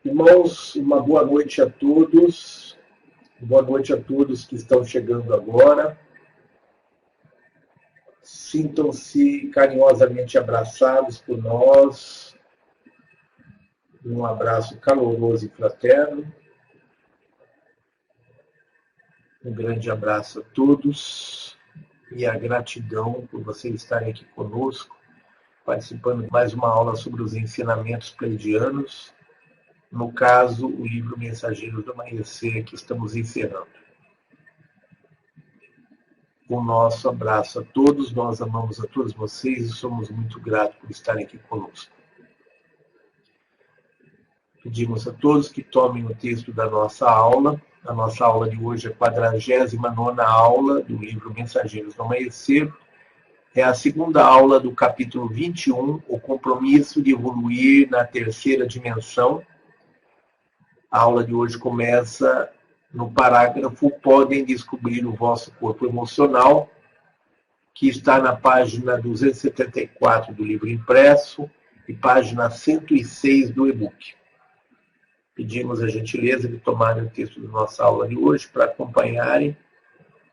Irmãos, uma boa noite a todos. Boa noite a todos que estão chegando agora. Sintam-se carinhosamente abraçados por nós. Um abraço caloroso e fraterno. Um grande abraço a todos e a gratidão por vocês estarem aqui conosco, participando de mais uma aula sobre os ensinamentos pleidianos. No caso, o livro Mensageiros do Amanhecer, que estamos encerrando. O nosso abraço a todos, nós amamos a todos vocês e somos muito gratos por estarem aqui conosco. Pedimos a todos que tomem o texto da nossa aula. A nossa aula de hoje é a 49ª aula do livro Mensageiros do Amanhecer. É a segunda aula do capítulo 21, o compromisso de evoluir na terceira dimensão. A aula de hoje começa no parágrafo "Podem descobrir o vosso corpo emocional", que está na página 274 do livro impresso e página 106 do e-book. Pedimos a gentileza de tomarem o texto da nossa aula de hoje para acompanharem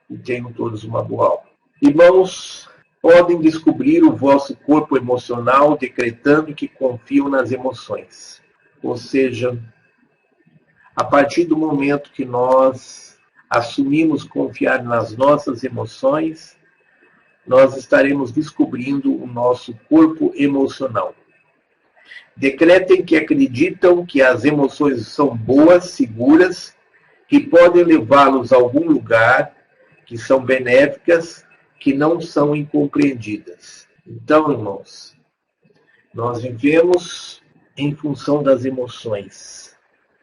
e tenham todos uma boa aula. Irmãos, podem descobrir o vosso corpo emocional decretando que confiam nas emoções. Ou seja, a partir do momento que nós assumimos confiar nas nossas emoções, nós estaremos descobrindo o nosso corpo emocional. Decretem que acreditam que as emoções são boas, seguras, que podem levá-los a algum lugar, que são benéficas, que não são incompreendidas. Então, irmãos, nós vivemos em função das emoções.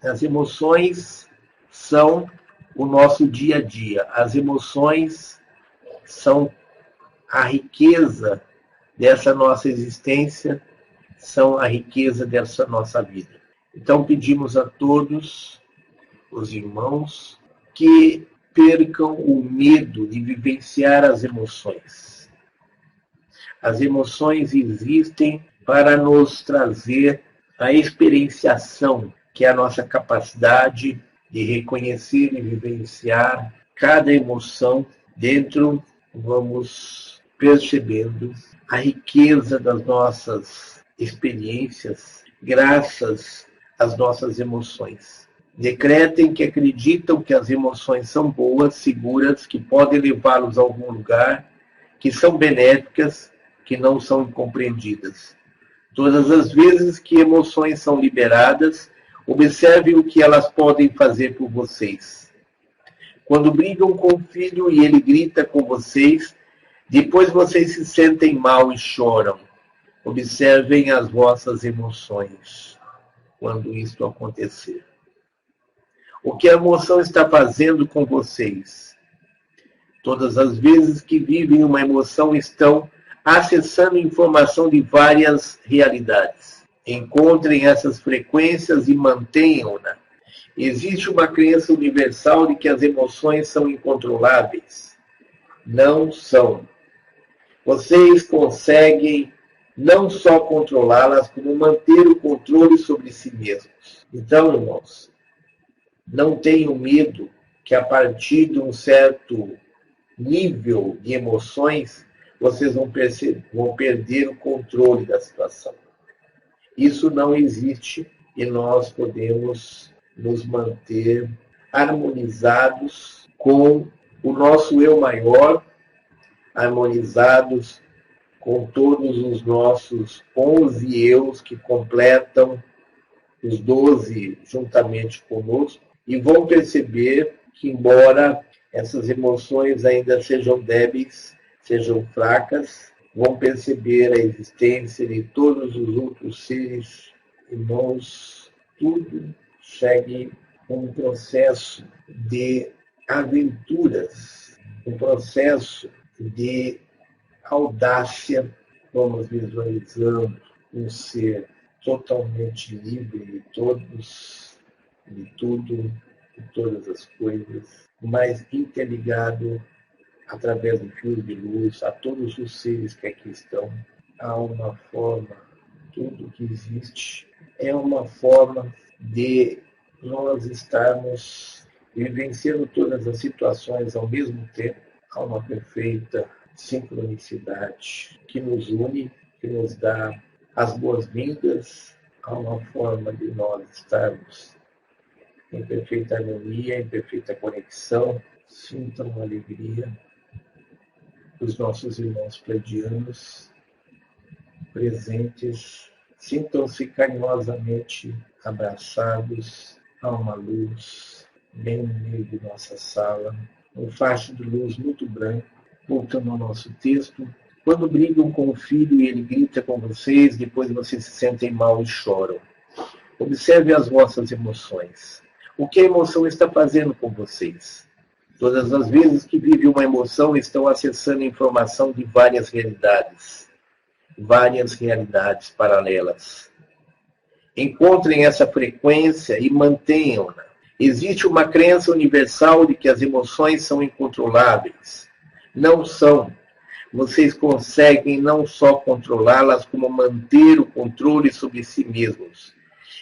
As emoções são o nosso dia a dia. As emoções são a riqueza dessa nossa existência, são a riqueza dessa nossa vida. Então pedimos a todos os irmãos que percam o medo de vivenciar as emoções. As emoções existem para nos trazer a experienciação, que é a nossa capacidade de reconhecer e vivenciar cada emoção. Dentro, vamos percebendo a riqueza das nossas experiências, graças às nossas emoções. Decretem que acreditam que as emoções são boas, seguras, que podem levá-los a algum lugar, que são benéficas, que não são incompreendidas. Todas as vezes que emoções são liberadas, observem o que elas podem fazer por vocês. Quando brigam com o filho e ele grita com vocês, depois vocês se sentem mal e choram. Observem as vossas emoções quando isto acontecer. O que a emoção está fazendo com vocês? Todas as vezes que vivem uma emoção estão acessando informação de várias realidades. Encontrem essas frequências e mantenham-na. Existe uma crença universal de que as emoções são incontroláveis. Não são. Vocês conseguem não só controlá-las, como manter o controle sobre si mesmos. Então, irmãos, não tenham medo que a partir de um certo nível de emoções, vocês vão perder o controle da situação. Isso não existe e nós podemos nos manter harmonizados com o nosso eu maior, harmonizados com todos os nossos 11 eus que completam os 12 juntamente conosco, e vão perceber que, embora essas emoções ainda sejam débeis, sejam fracas, vão perceber a existência de todos os outros seres irmãos. Tudo segue um processo de aventuras, um processo de audácia. Vamos visualizando um ser totalmente livre de todos, de tudo, de todas as coisas, mas interligado através do fio de luz a todos os seres que aqui estão. Há uma forma, tudo que existe é uma forma de nós estarmos vivenciando todas as situações ao mesmo tempo. Há uma perfeita sincronicidade que nos une, que nos dá as boas-vindas a uma forma de nós estarmos em perfeita harmonia, em perfeita conexão. Sintam a alegria dos nossos irmãos pleiadianos presentes. Sintam-se carinhosamente abraçados a uma luz bem no meio de nossa sala, um facho de luz muito branco. Voltando ao nosso texto, quando brigam com o filho e ele grita com vocês, depois vocês se sentem mal e choram. Observe as vossas emoções. O que a emoção está fazendo com vocês? Todas as vezes que vive uma emoção, estão acessando informação de várias realidades paralelas. Encontrem essa frequência e mantenham-na. Existe uma crença universal de que as emoções são incontroláveis. Não são. Vocês conseguem não só controlá-las, como manter o controle sobre si mesmos.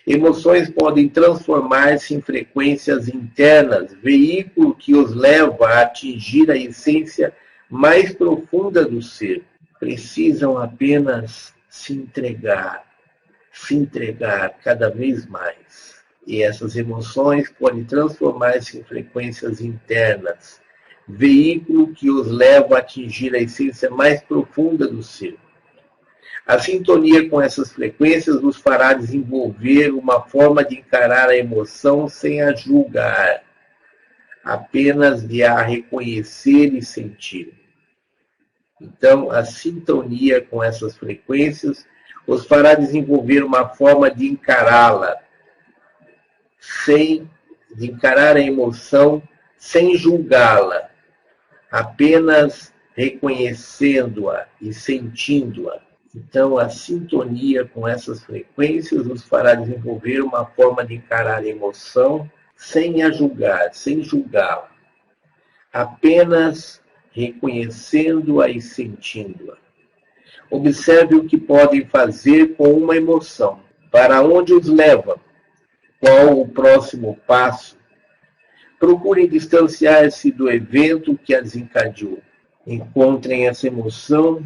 Emoções podem transformar-se em frequências internas, veículo que os leva a atingir a essência mais profunda do ser. Precisam apenas se entregar cada vez mais. E essas emoções podem transformar-se em frequências internas, veículo que os leva a atingir a essência mais profunda do ser. A sintonia com essas frequências nos fará desenvolver uma forma de encarar a emoção sem a julgar, apenas de a reconhecer e sentir. Então, a sintonia com essas frequências os fará desenvolver uma forma de encará-la, de encarar a emoção sem julgá-la, apenas reconhecendo-a e sentindo-a. Então, a sintonia com essas frequências nos fará desenvolver uma forma de encarar a emoção sem a julgar, sem julgá-la, apenas reconhecendo-a e sentindo-a. Observe o que podem fazer com uma emoção, para onde os leva, qual o próximo passo. Procurem distanciar-se do evento que a desencadeou. Encontrem essa emoção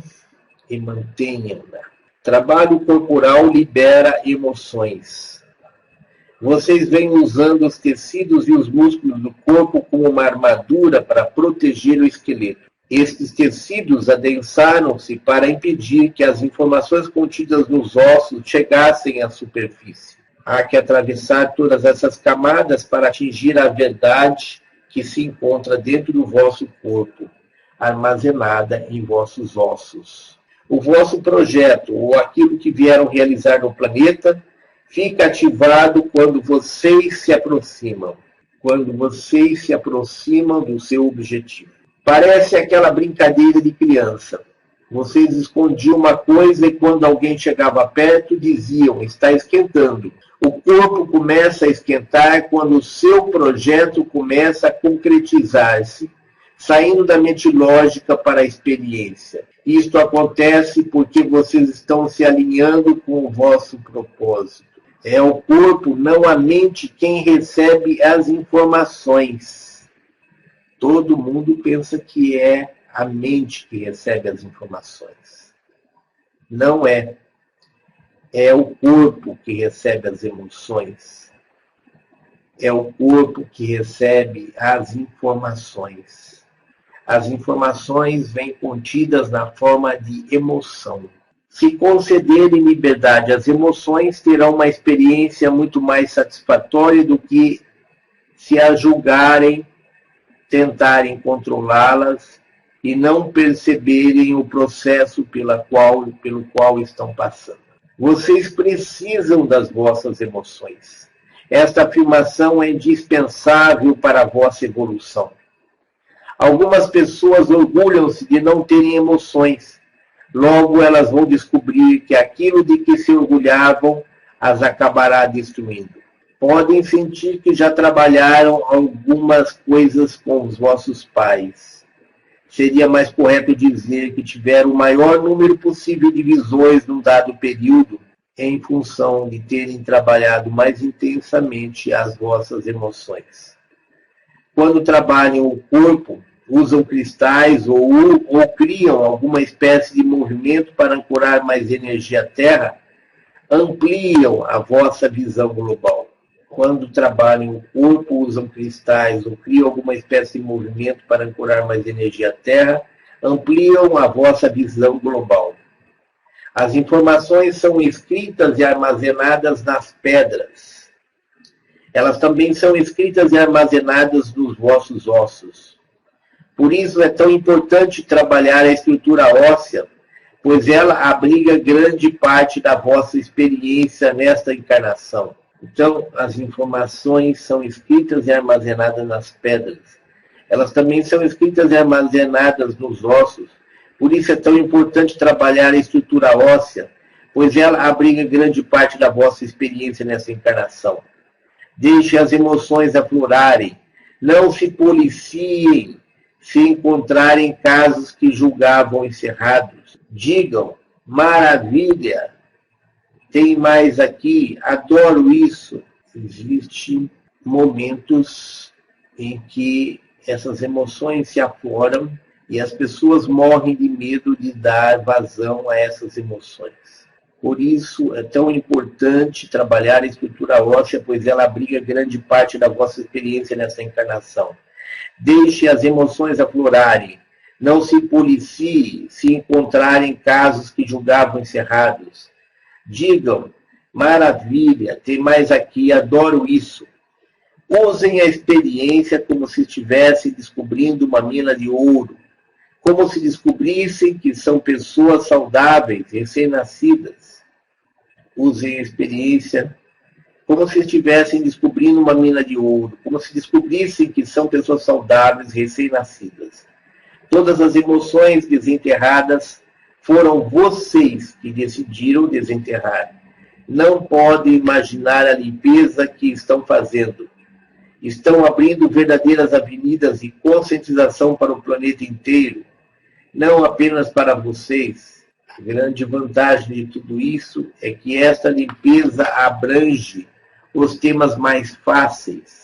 e mantenham-na. Trabalho corporal libera emoções. Vocês vêm usando os tecidos e os músculos do corpo como uma armadura para proteger o esqueleto. Estes tecidos adensaram-se para impedir que as informações contidas nos ossos chegassem à superfície. Há que atravessar todas essas camadas para atingir a verdade que se encontra dentro do vosso corpo, armazenada em vossos ossos. O vosso projeto, ou aquilo que vieram realizar no planeta, fica ativado quando vocês se aproximam do seu objetivo. Parece aquela brincadeira de criança. Vocês escondiam uma coisa e quando alguém chegava perto, diziam, está esquentando. O corpo começa a esquentar quando o seu projeto começa a concretizar-se, saindo da mente lógica para a experiência. Isto acontece porque vocês estão se alinhando com o vosso propósito. É o corpo, não a mente, quem recebe as informações. Todo mundo pensa que é a mente que recebe as informações. Não é. É o corpo que recebe as emoções. É o corpo que recebe as informações. As informações vêm contidas na forma de emoção. Se concederem liberdade às emoções, terão uma experiência muito mais satisfatória do que se as julgarem, tentarem controlá-las e não perceberem o processo pelo qual estão passando. Vocês precisam das vossas emoções. Esta afirmação é indispensável para a vossa evolução. Algumas pessoas orgulham-se de não terem emoções. Logo, elas vão descobrir que aquilo de que se orgulhavam as acabará destruindo. Podem sentir que já trabalharam algumas coisas com os vossos pais. Seria mais correto dizer que tiveram o maior número possível de visões num dado período em função de terem trabalhado mais intensamente as vossas emoções. Quando trabalham o corpo, usam cristais ou criam alguma espécie de movimento para ancorar mais energia à Terra, ampliam a vossa visão global. Quando trabalham o corpo, usam cristais ou criam alguma espécie de movimento para ancorar mais energia à Terra, ampliam a vossa visão global. As informações são escritas e armazenadas nas pedras. Elas também são escritas e armazenadas nos vossos ossos. Por isso é tão importante trabalhar a estrutura óssea, pois ela abriga grande parte da vossa experiência nesta encarnação. Então, as informações são escritas e armazenadas nas pedras. Elas também são escritas e armazenadas nos ossos. Por isso é tão importante trabalhar a estrutura óssea, pois ela abriga grande parte da vossa experiência nessa encarnação. Deixe as emoções aflorarem. Não se policiem se encontrarem casos que julgavam encerrados. Digam, maravilha, tem mais aqui, adoro isso. Existem momentos em que essas emoções se afloram e as pessoas morrem de medo de dar vazão a essas emoções. Por isso é tão importante trabalhar a estrutura óssea, pois ela abriga grande parte da vossa experiência nessa encarnação. Deixe as emoções aflorarem. Não se policie se encontrarem casos que julgavam encerrados. Digam, maravilha, tem mais aqui, adoro isso. Usem a experiência como se estivessem descobrindo uma mina de ouro, como se descobrissem que são pessoas saudáveis, recém-nascidas. Usem a experiência como se estivessem descobrindo uma mina de ouro, como se descobrissem que são pessoas saudáveis, recém-nascidas. Todas as emoções desenterradas foram vocês que decidiram desenterrar. Não podem imaginar a limpeza que estão fazendo. Estão abrindo verdadeiras avenidas de conscientização para o planeta inteiro, não apenas para vocês. A grande vantagem de tudo isso é que esta limpeza abrange os temas mais fáceis.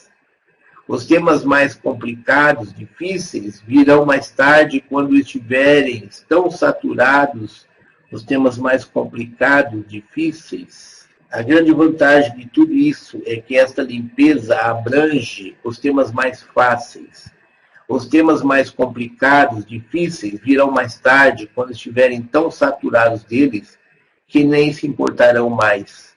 Os temas mais complicados, difíceis, virão mais tarde quando estiverem tão saturados. Os temas mais complicados, difíceis. A grande vantagem de tudo isso é que esta limpeza abrange os temas mais fáceis. Os temas mais complicados, difíceis, virão mais tarde quando estiverem tão saturados deles que nem se importarão mais.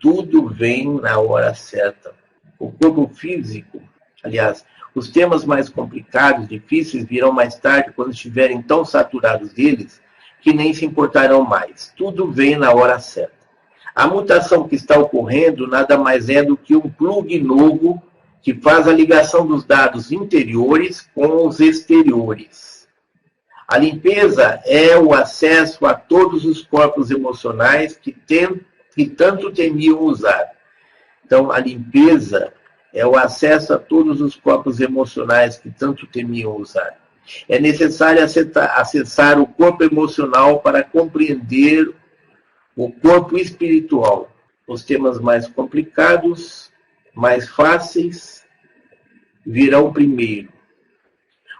Tudo vem na hora certa. O corpo físico, aliás, os temas mais complicados, difíceis, virão mais tarde quando estiverem tão saturados deles que nem se importarão mais. Tudo vem na hora certa. A mutação que está ocorrendo nada mais é do que um plug novo que faz a ligação dos dados interiores com os exteriores. A limpeza é o acesso a todos os corpos emocionais que tanto temiam usar. Então, a limpeza é o acesso a todos os corpos emocionais que tanto temiam usar. É necessário acessar o corpo emocional para compreender o corpo espiritual. Os temas mais complicados, mais fáceis, virão primeiro.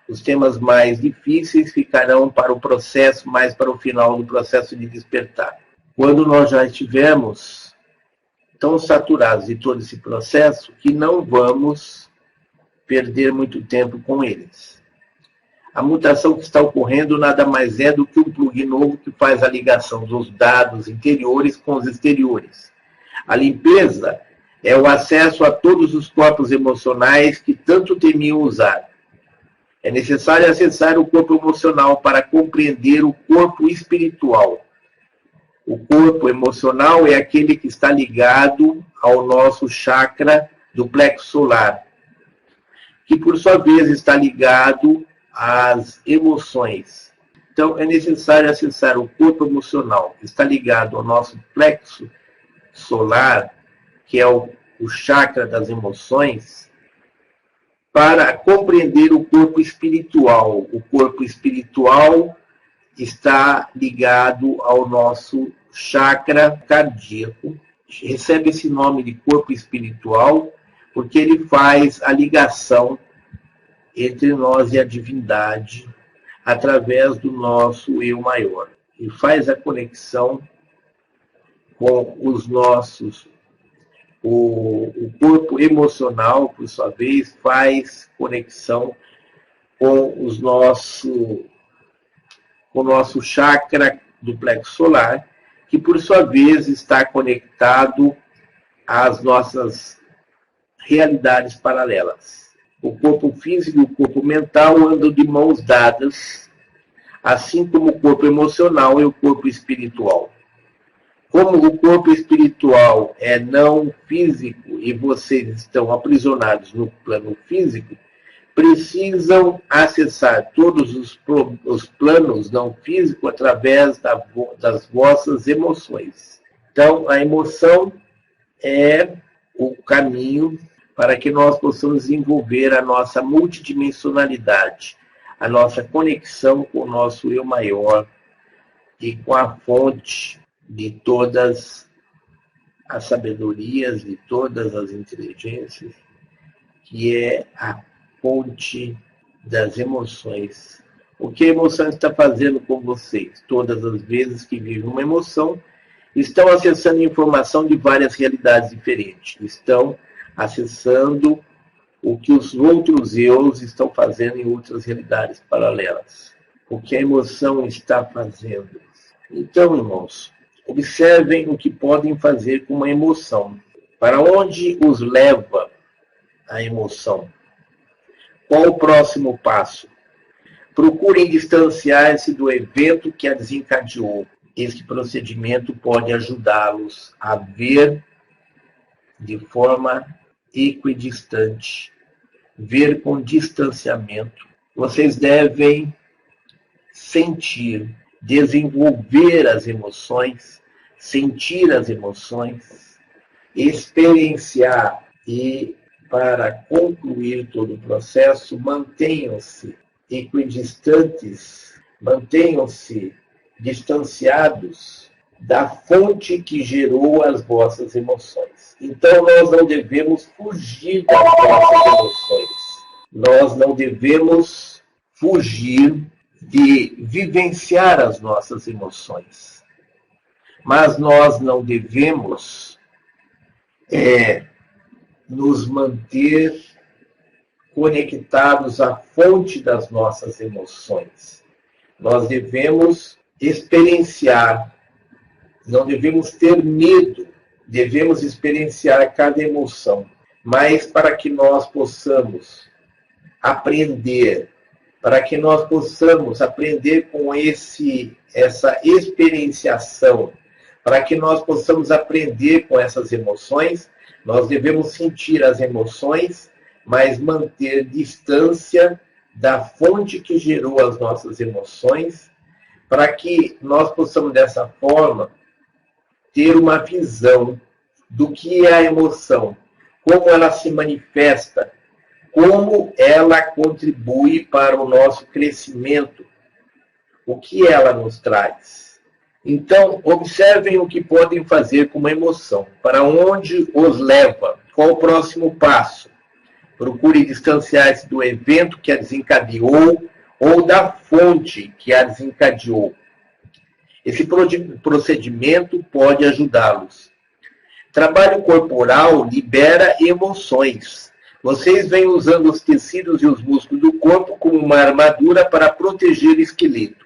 Os temas mais difíceis ficarão para o processo, mais para o final do processo de despertar. Quando nós já estivermos tão saturados de todo esse processo que não vamos perder muito tempo com eles. A mutação que está ocorrendo nada mais é do que um plug novo que faz a ligação dos dados interiores com os exteriores. A limpeza é o acesso a todos os corpos emocionais que tanto temiam usar. É necessário acessar o corpo emocional para compreender o corpo espiritual. O corpo emocional é aquele que está ligado ao nosso chakra do plexo solar, que por sua vez está ligado às emoções. Então é necessário acessar o corpo emocional, que está ligado ao nosso plexo solar, que é o chakra das emoções, para compreender o corpo espiritual. O corpo espiritual está ligado ao nosso chakra cardíaco. Recebe esse nome de corpo espiritual porque ele faz a ligação entre nós e a divindade através do nosso eu maior. E faz a conexão com os nossos... O corpo emocional, por sua vez, faz conexão com o nosso chakra do plexo solar, que por sua vez está conectado às nossas realidades paralelas. O corpo físico e o corpo mental andam de mãos dadas, assim como o corpo emocional e o corpo espiritual. Como o corpo espiritual é não físico e vocês estão aprisionados no plano físico, precisam acessar todos os planos não físicos através das vossas emoções. Então, a emoção é o caminho para que nós possamos desenvolver a nossa multidimensionalidade, a nossa conexão com o nosso eu maior e com a fonte de todas as sabedorias, de todas as inteligências, que é a fonte das emoções. O que a emoção está fazendo com vocês? Todas as vezes que vivem uma emoção, estão acessando informação de várias realidades diferentes. Estão acessando o que os outros eus estão fazendo em outras realidades paralelas. O que a emoção está fazendo. Então, irmãos, observem o que podem fazer com uma emoção. Para onde os leva a emoção? Qual o próximo passo? Procurem distanciar-se do evento que a desencadeou. Este procedimento pode ajudá-los a ver de forma equidistante, ver com distanciamento. Vocês devem sentir, desenvolver as emoções, sentir as emoções, experienciar e, para concluir todo o processo, mantenham-se equidistantes, mantenham-se distanciados da fonte que gerou as vossas emoções. Então, nós não devemos fugir das nossas emoções. Nós não devemos fugir de vivenciar as nossas emoções. Mas nós não devemos nos manter conectados à fonte das nossas emoções. Nós devemos experienciar, não devemos ter medo, devemos experienciar cada emoção. Mas para que nós possamos aprender, para que nós possamos aprender com essa experienciação, para que nós possamos aprender com essas emoções, nós devemos sentir as emoções, mas manter distância da fonte que gerou as nossas emoções, para que nós possamos, dessa forma, ter uma visão do que é a emoção, como ela se manifesta, como ela contribui para o nosso crescimento, o que ela nos traz. Então, observem o que podem fazer com uma emoção, para onde os leva, qual o próximo passo. Procure distanciar-se do evento que a desencadeou ou da fonte que a desencadeou. Esse procedimento pode ajudá-los. Trabalho corporal libera emoções. Vocês vêm usando os tecidos e os músculos do corpo como uma armadura para proteger o esqueleto.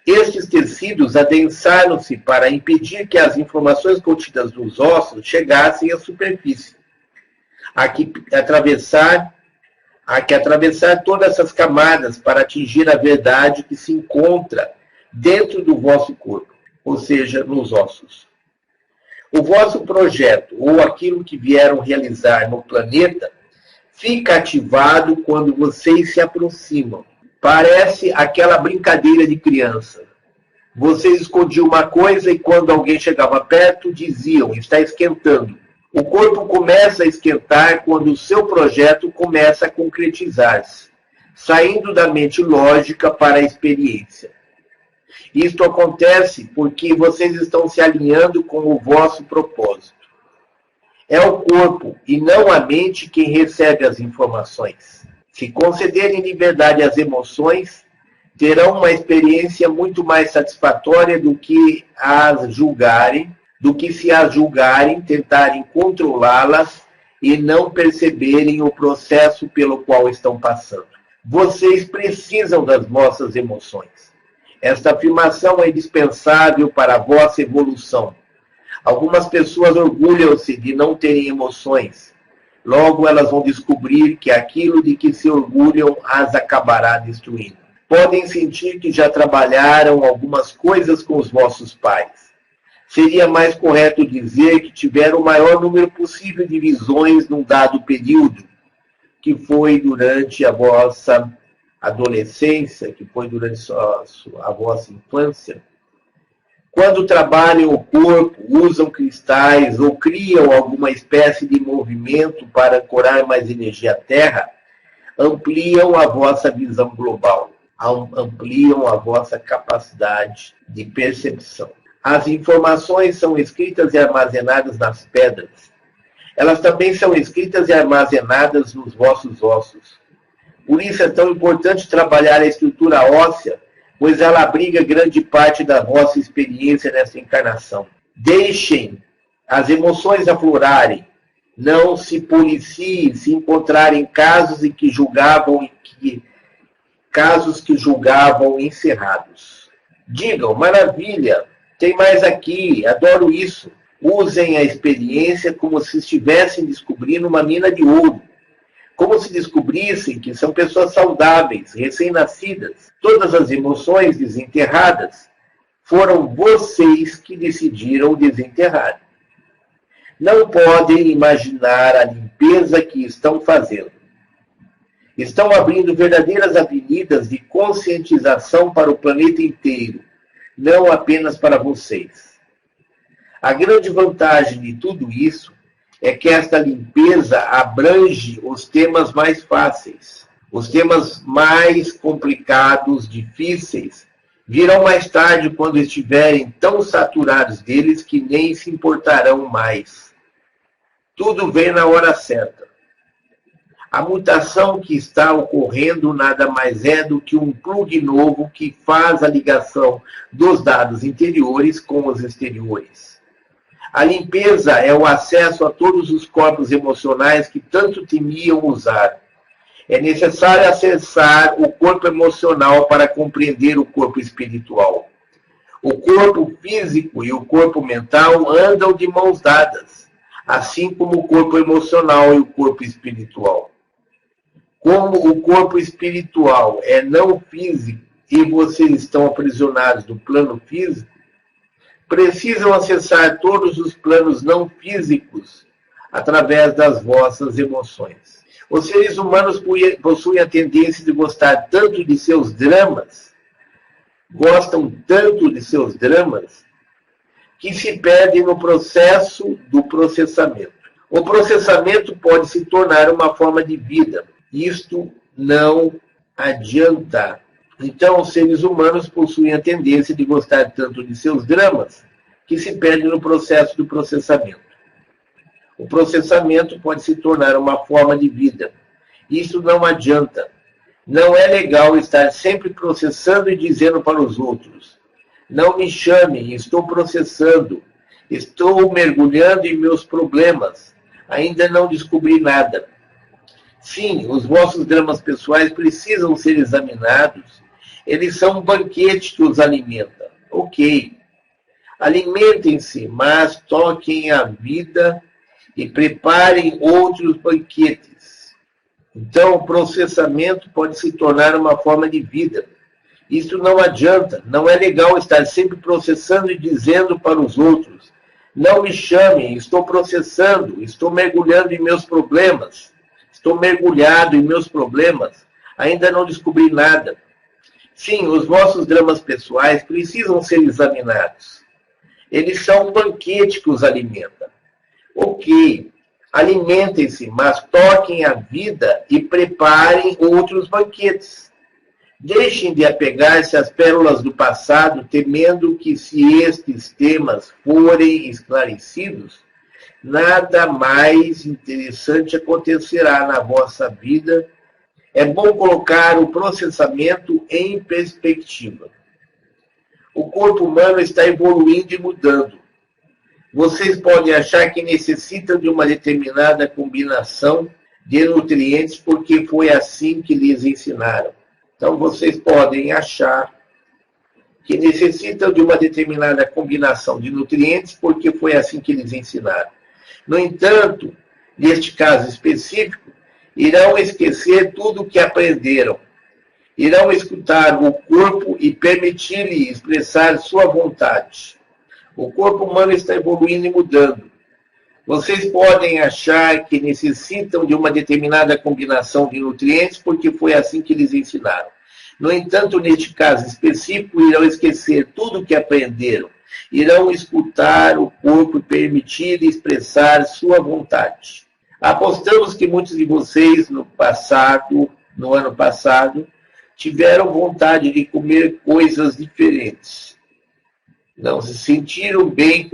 Estes tecidos adensaram-se para impedir que as informações contidas nos ossos chegassem à superfície. Há que atravessar todas essas camadas para atingir a verdade que se encontra dentro do vosso corpo, ou seja, nos ossos. O vosso projeto, ou aquilo que vieram realizar no planeta, fica ativado quando vocês se aproximam. Parece aquela brincadeira de criança. Vocês escondiam uma coisa e quando alguém chegava perto, diziam, está esquentando. O corpo começa a esquentar quando o seu projeto começa a concretizar-se, saindo da mente lógica para a experiência. Isto acontece porque vocês estão se alinhando com o vosso propósito. É o corpo e não a mente quem recebe as informações. Se concederem liberdade às emoções, terão uma experiência muito mais satisfatória do que se as julgarem, tentarem controlá-las e não perceberem o processo pelo qual estão passando. Vocês precisam das vossas emoções. Esta afirmação é indispensável para a vossa evolução. Algumas pessoas orgulham-se de não terem emoções. Logo elas vão descobrir que aquilo de que se orgulham as acabará destruindo. Podem sentir que já trabalharam algumas coisas com os vossos pais. Seria mais correto dizer que tiveram o maior número possível de visões num dado período, que foi durante a vossa adolescência, que foi durante a vossa infância. Quando trabalham o corpo, usam cristais ou criam alguma espécie de movimento para ancorar mais energia à Terra, ampliam a vossa visão global, ampliam a vossa capacidade de percepção. As informações são escritas e armazenadas nas pedras. Elas também são escritas e armazenadas nos vossos ossos. Por isso é tão importante trabalhar a estrutura óssea, pois ela abriga grande parte da vossa experiência nessa encarnação. Deixem as emoções aflorarem. Não se policiem se encontrarem casos que julgavam encerrados. Digam, maravilha, tem mais aqui, adoro isso. Usem a experiência como se estivessem descobrindo uma mina de ouro. Como se descobrissem que são pessoas saudáveis, recém-nascidas. Todas as emoções desenterradas foram vocês que decidiram desenterrar. Não podem imaginar a limpeza que estão fazendo. Estão abrindo verdadeiras avenidas de conscientização para o planeta inteiro, não apenas para vocês. A grande vantagem de tudo isso é que esta limpeza abrange os temas mais fáceis. Os temas mais complicados, difíceis, virão mais tarde quando estiverem tão saturados deles que nem se importarão mais. Tudo vem na hora certa. A mutação que está ocorrendo nada mais é do que um plug novo que faz a ligação dos dados interiores com os exteriores. A limpeza é o acesso a todos os corpos emocionais que tanto temiam usar. É necessário acessar o corpo emocional para compreender o corpo espiritual. O corpo físico e o corpo mental andam de mãos dadas, assim como o corpo emocional e o corpo espiritual. Como o corpo espiritual é não físico e vocês estão aprisionados no plano físico, precisam acessar todos os planos não físicos através das vossas emoções. Os seres humanos possuem a tendência de gostar tanto de seus dramas, que se perdem no processo do processamento. O processamento pode se tornar uma forma de vida. Isto não adianta. Então, os seres humanos possuem a tendência de gostar tanto de seus dramas que se perdem no processo do processamento. O processamento pode se tornar uma forma de vida. Isso não adianta. Não é legal estar sempre processando e dizendo para os outros: não me chamem, estou processando, estou mergulhando em meus problemas, ainda não descobri nada. Sim, os vossos dramas pessoais precisam ser examinados. Eles são um banquete que os alimenta. Ok. Alimentem-se, mas toquem a vida e preparem outros banquetes. Então, o processamento pode se tornar uma forma de vida. Isso não adianta. Não é legal estar sempre processando e dizendo para os outros: não me chamem, estou processando, estou mergulhando em meus problemas. Estou mergulhado em meus problemas, ainda não descobri nada. Sim, os vossos dramas pessoais precisam ser examinados. Eles são um banquete que os alimenta. Ok, alimentem-se, mas toquem a vida e preparem outros banquetes. Deixem de apegar-se às pérolas do passado, temendo que, se estes temas forem esclarecidos, nada mais interessante acontecerá na vossa vida. É bom colocar o processamento em perspectiva. O corpo humano está evoluindo e mudando. Vocês podem achar que necessitam de uma determinada combinação de nutrientes porque foi assim que lhes ensinaram. Então, vocês podem achar que necessitam de uma determinada combinação de nutrientes porque foi assim que lhes ensinaram. No entanto, neste caso específico, irão esquecer tudo o que aprenderam. Irão escutar o corpo e permitir-lhe expressar sua vontade. O corpo humano está evoluindo e mudando. Vocês podem achar que necessitam de uma determinada combinação de nutrientes porque foi assim que lhes ensinaram. No entanto, neste caso específico, irão esquecer tudo o que aprenderam. Irão escutar o corpo e permitir expressar sua vontade. Apostamos que muitos de vocês no ano passado, tiveram vontade de comer coisas diferentes. Não se sentiram bem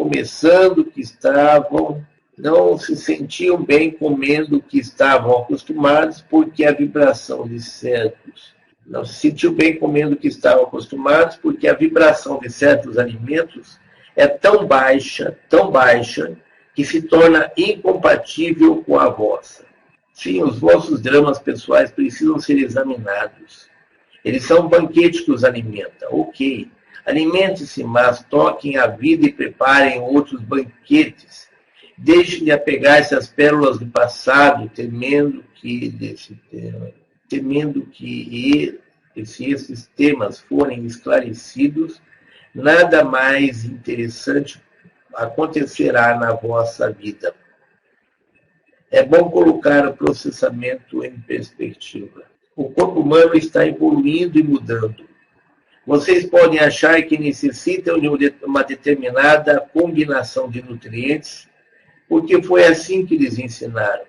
não se sentiam bem comendo o que estavam acostumados, porque a vibração de certos alimentos é tão baixa, que se torna incompatível com a vossa. Sim, os vossos dramas pessoais precisam ser examinados. Eles são um banquete que os alimenta. Ok, alimente-se, mas toquem a vida e preparem outros banquetes. Deixem de apegar-se às pérolas do passado, temendo que se esses temas forem esclarecidos, nada mais interessante acontecerá na vossa vida. É bom colocar o processamento em perspectiva. O corpo humano está evoluindo e mudando. Vocês podem achar que necessitam de uma determinada combinação de nutrientes, porque foi assim que lhes ensinaram.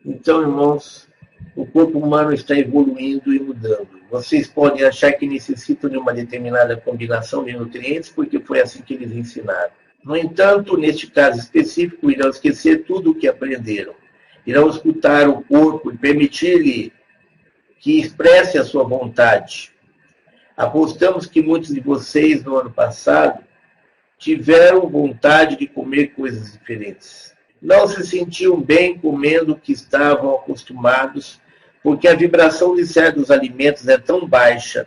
Então, irmãos, o corpo humano está evoluindo e mudando. Vocês podem achar que necessitam de uma determinada combinação de nutrientes, porque foi assim que lhes ensinaram. No entanto, neste caso específico, irão esquecer tudo o que aprenderam. Irão escutar o corpo e permitir-lhe que expresse a sua vontade. Apostamos que muitos de vocês, no ano passado, tiveram vontade de comer coisas diferentes. Não se sentiam bem comendo o que estavam acostumados, porque a vibração de certos alimentos é tão baixa,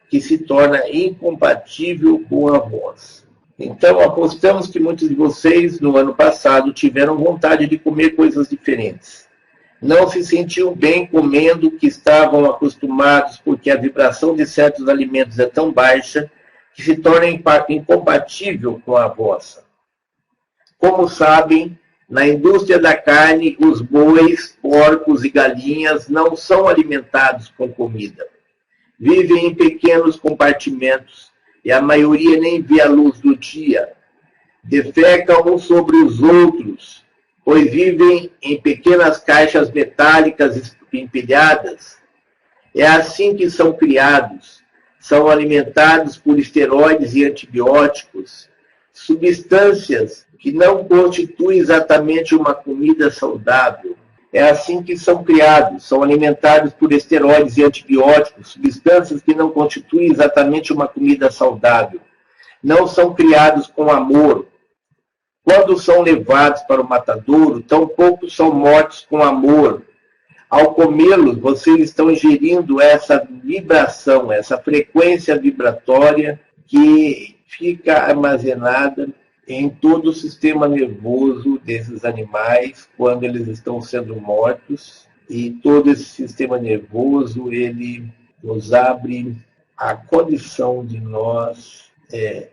que se torna incompatível com a voz. Então, apostamos que muitos de vocês, no ano passado, tiveram vontade de comer coisas diferentes. Não se sentiam bem comendo o que estavam acostumados, porque a vibração de certos alimentos é tão baixa que se torna incompatível com a vossa. Como sabem, na indústria da carne, os bois, porcos e galinhas não são alimentados com comida. Vivem em pequenos compartimentos e a maioria nem vê a luz do dia. Defecam uns sobre os outros, pois vivem em pequenas caixas metálicas empilhadas. É assim que são criados. São alimentados por esteroides e antibióticos, substâncias que não constituem exatamente uma comida saudável. É assim que são criados. São alimentados por esteroides e antibióticos, substâncias que não constituem exatamente uma comida saudável. Não são criados com amor. Quando são levados para o matadouro, tampouco são mortos com amor. Ao comê-los, vocês estão ingerindo essa vibração, essa frequência vibratória que fica armazenada em todo o sistema nervoso desses animais quando eles estão sendo mortos. E todo esse sistema nervoso, ele nos abre a condição de nós,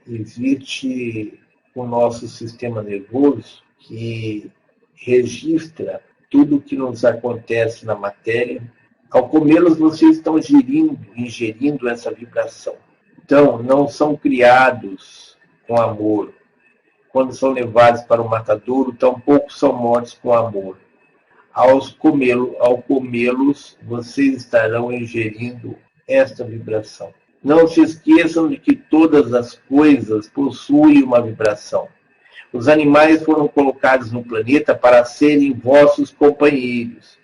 existe o nosso sistema nervoso que registra tudo o que nos acontece na matéria. Ao comê-los, vocês estão ingerindo essa vibração. Então, não são criados com amor. Quando são levados para o matadouro, tampouco são mortos com amor. Ao comê-los, vocês estarão ingerindo esta vibração. Não se esqueçam de que todas as coisas possuem uma vibração. Os animais foram colocados no planeta para serem vossos companheiros,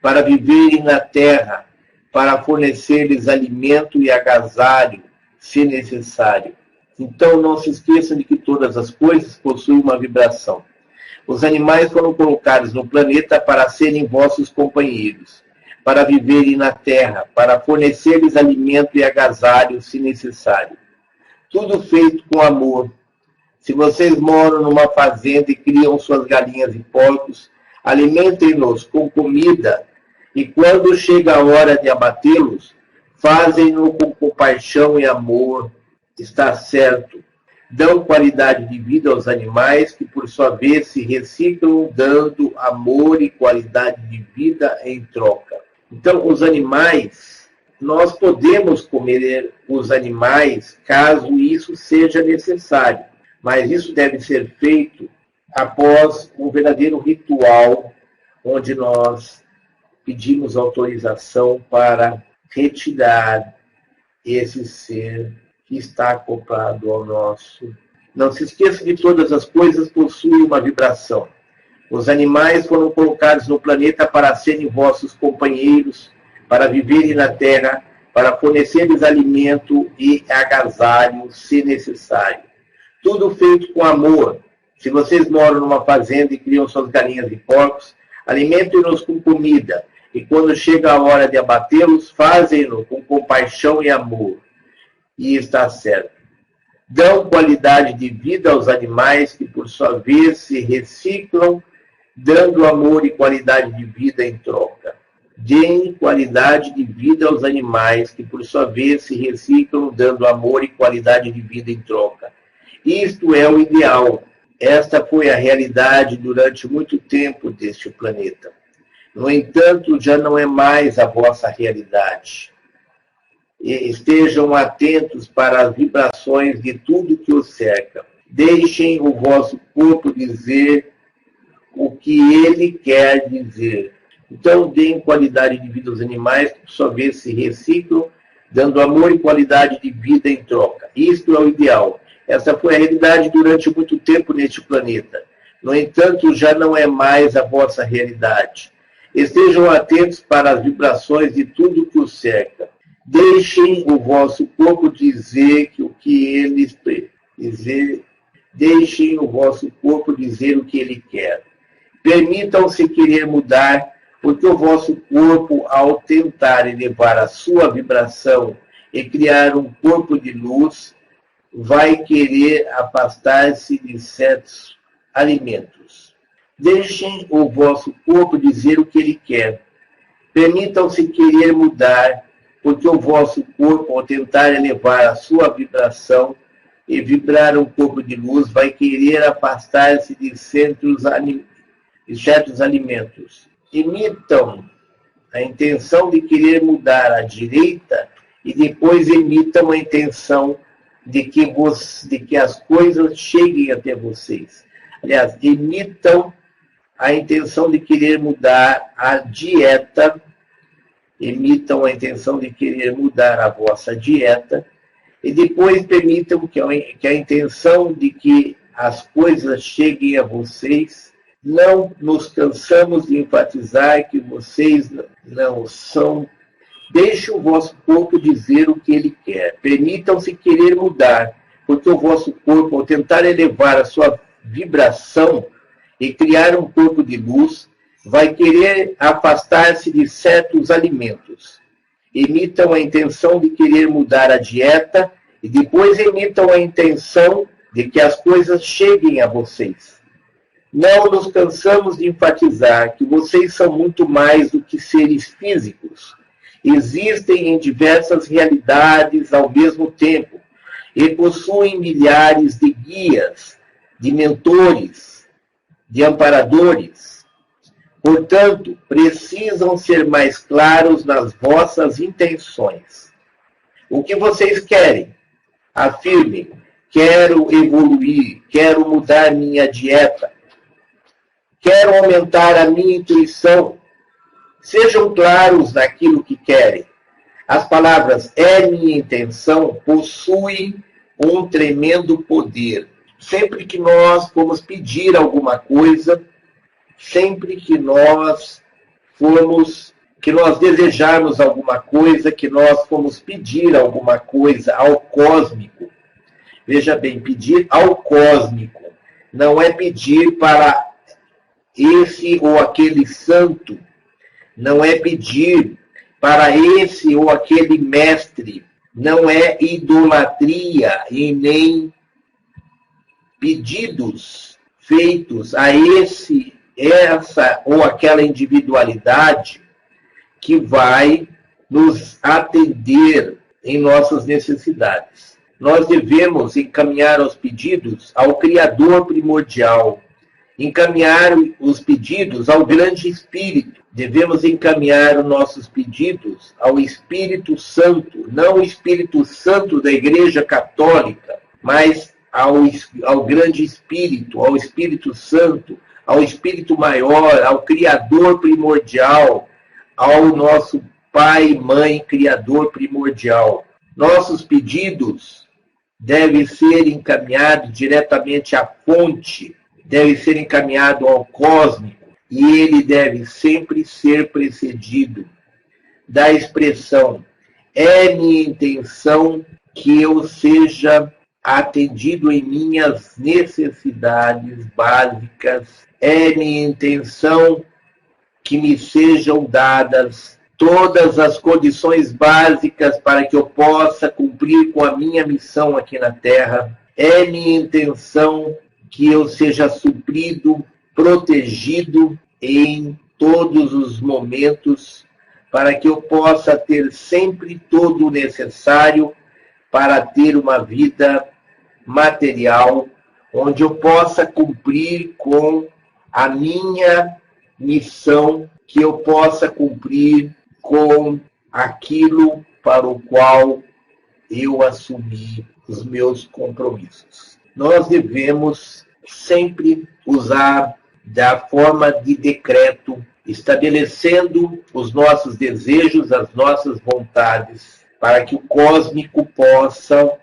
para viverem na terra, para fornecer-lhes alimento e agasalho, se necessário. Então não se esqueçam de que todas as coisas possuem uma vibração. Os animais foram colocados no planeta para serem vossos companheiros, para viverem na terra, para fornecer-lhes alimento e agasalho, se necessário. Tudo feito com amor. Se vocês moram numa fazenda e criam suas galinhas e porcos, alimentem-nos com comida, e quando chega a hora de abatê-los, fazem-no com compaixão e amor. Está certo. Dão qualidade de vida aos animais, que por sua vez se reciclam, dando amor e qualidade de vida em troca. Então, os animais, nós podemos comer os animais caso isso seja necessário, mas isso deve ser feito após um verdadeiro ritual, onde nós pedimos autorização para retirar esse ser que está acoplado ao nosso. Não se esqueça que todas as coisas possuem uma vibração. Os animais foram colocados no planeta para serem vossos companheiros, para viverem na terra, para fornecer-lhes alimento e agasalho, se necessário. Tudo feito com amor. Se vocês moram numa fazenda e criam suas galinhas e porcos, alimentem-nos com comida, e quando chega a hora de abatê-los, fazem-no com compaixão e amor. E está certo. Dão qualidade de vida aos animais, que por sua vez se reciclam, dando amor e qualidade de vida em troca. Deem qualidade de vida aos animais, que por sua vez se reciclam, dando amor e qualidade de vida em troca. Isto é o ideal. Esta foi a realidade durante muito tempo deste planeta. No entanto, já não é mais a vossa realidade. Estejam atentos para as vibrações de tudo que os cerca. Deixem o vosso corpo dizer o que ele quer dizer. Então, deem qualidade de vida aos animais, que por sua vez se reciclam, dando amor e qualidade de vida em troca. Isto é o ideal. Essa foi a realidade durante muito tempo neste planeta. No entanto, já não é mais a vossa realidade. Estejam atentos para as vibrações de tudo que os cerca. Deixem o vosso corpo dizer o que ele dizer. Deixem o vosso corpo dizer o que ele quer. Permitam-se querer mudar, porque o vosso corpo, ao tentar elevar a sua vibração e criar um corpo de luz, vai querer afastar-se de certos alimentos. Deixem o vosso corpo dizer o que ele quer. Permitam-se querer mudar, porque o vosso corpo, ao tentar elevar a sua vibração e vibrar um corpo de luz, vai querer afastar-se de certos alimentos. Imitam a intenção de querer mudar à direita e depois imitam a intenção de que as coisas cheguem até vocês. Aliás, imitam a intenção de querer mudar a dieta, imitam a intenção de querer mudar a vossa dieta, e depois permitam que a intenção de que as coisas cheguem a vocês. Não nos cansamos de enfatizar que vocês não são. Deixe o vosso corpo dizer o que ele quer. Permitam-se querer mudar, porque o vosso corpo, ao tentar elevar a sua vibração e criar um corpo de luz, vai querer afastar-se de certos alimentos. Imitam a intenção de querer mudar a dieta e depois imitam a intenção de que as coisas cheguem a vocês. Não nos cansamos de enfatizar que vocês são muito mais do que seres físicos. Existem em diversas realidades ao mesmo tempo e possuem milhares de guias, de mentores, de amparadores. Portanto, precisam ser mais claros nas vossas intenções. O que vocês querem? Afirmem: quero evoluir, quero mudar minha dieta, quero aumentar a minha intuição. Sejam claros naquilo que querem. As palavras "é minha intenção" possuem um tremendo poder. Sempre que nós formos pedir alguma coisa, sempre que nós desejarmos alguma coisa, que nós formos pedir alguma coisa ao cósmico. Veja bem, pedir ao cósmico não é pedir para esse ou aquele santo, não é pedir para esse ou aquele mestre, não é idolatria e nem pedidos feitos a essa ou aquela individualidade que vai nos atender em nossas necessidades. Nós devemos encaminhar os pedidos ao Criador primordial, encaminhar os pedidos ao grande Espírito. Devemos encaminhar os nossos pedidos ao Espírito Santo, não o Espírito Santo da Igreja Católica, mas ao grande Espírito, ao Espírito Santo, ao Espírito Maior, ao Criador primordial, ao nosso Pai e Mãe Criador primordial. Nossos pedidos devem ser encaminhados diretamente à fonte, devem ser encaminhados ao cósmico, e ele deve sempre ser precedido da expressão: é minha intenção que eu seja atendido em minhas necessidades básicas, é minha intenção que me sejam dadas todas as condições básicas para que eu possa cumprir com a minha missão aqui na Terra. É minha intenção que eu seja suprido, protegido em todos os momentos, para que eu possa ter sempre todo o necessário para ter uma vida material, onde eu possa cumprir com a minha missão, que eu possa cumprir com aquilo para o qual eu assumi os meus compromissos. Nós devemos sempre usar da forma de decreto, estabelecendo os nossos desejos, as nossas vontades, para que o cósmico possa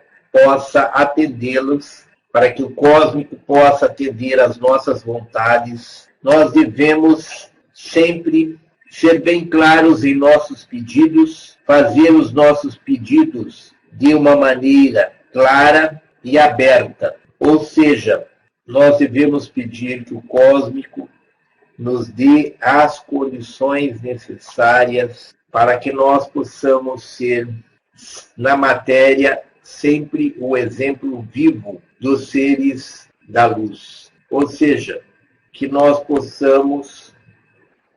atendê-los, para que o cósmico possa atender às nossas vontades. Nós devemos sempre ser bem claros em nossos pedidos, fazer os nossos pedidos de uma maneira clara e aberta. Ou seja, nós devemos pedir que o cósmico nos dê as condições necessárias para que nós possamos ser, na matéria, sempre o exemplo vivo dos seres da luz. Ou seja, que nós possamos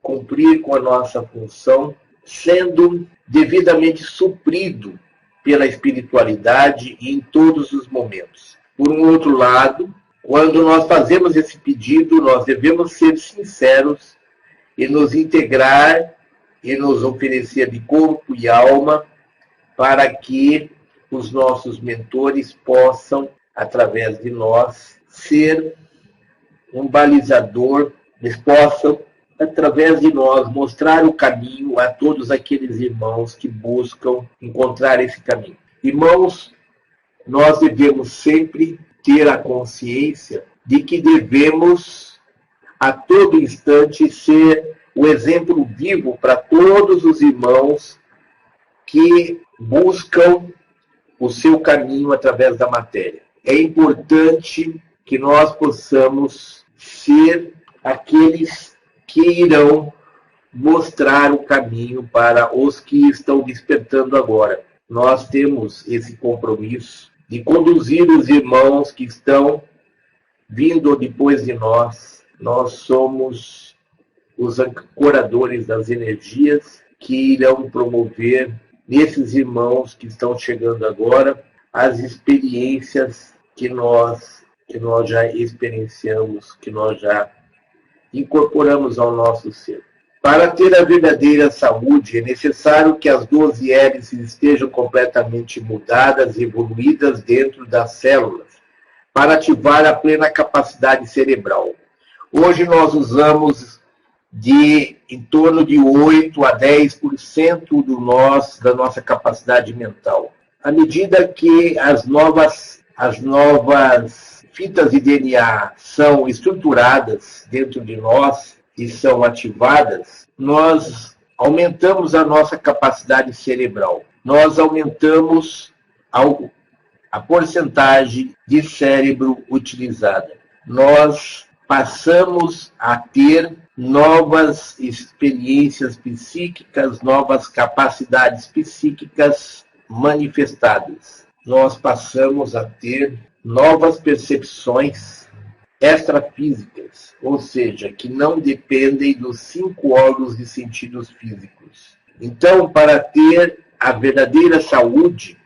cumprir com a nossa função, sendo devidamente suprido pela espiritualidade em todos os momentos. Por um outro lado, quando nós fazemos esse pedido, nós devemos ser sinceros e nos integrar e nos oferecer de corpo e alma para que os nossos mentores possam, através de nós, ser um balizador, eles possam, através de nós, mostrar o caminho a todos aqueles irmãos que buscam encontrar esse caminho. Irmãos, nós devemos sempre ter a consciência de que devemos, a todo instante, ser o exemplo vivo para todos os irmãos que buscam o seu caminho através da matéria. É importante que nós possamos ser aqueles que irão mostrar o caminho para os que estão despertando agora. Nós temos esse compromisso de conduzir os irmãos que estão vindo depois de nós. Nós somos os ancoradores das energias que irão promover nesses irmãos que estão chegando agora as experiências que nós já experienciamos, que nós já incorporamos ao nosso ser. Para ter a verdadeira saúde, é necessário que as 12 hélices estejam completamente mudadas e evoluídas dentro das células, para ativar a plena capacidade cerebral. Hoje nós usamos de em torno de 8 a 10% da nossa capacidade mental. À medida que as novas fitas de DNA são estruturadas dentro de nós e são ativadas, nós aumentamos a nossa capacidade cerebral. Nós aumentamos a porcentagem de cérebro utilizada. Nós passamos a ter novas experiências psíquicas, novas capacidades psíquicas manifestadas. Nós passamos a ter novas percepções extrafísicas, ou seja, que não dependem dos 5 órgãos de sentidos físicos. Então, para ter a verdadeira saúde,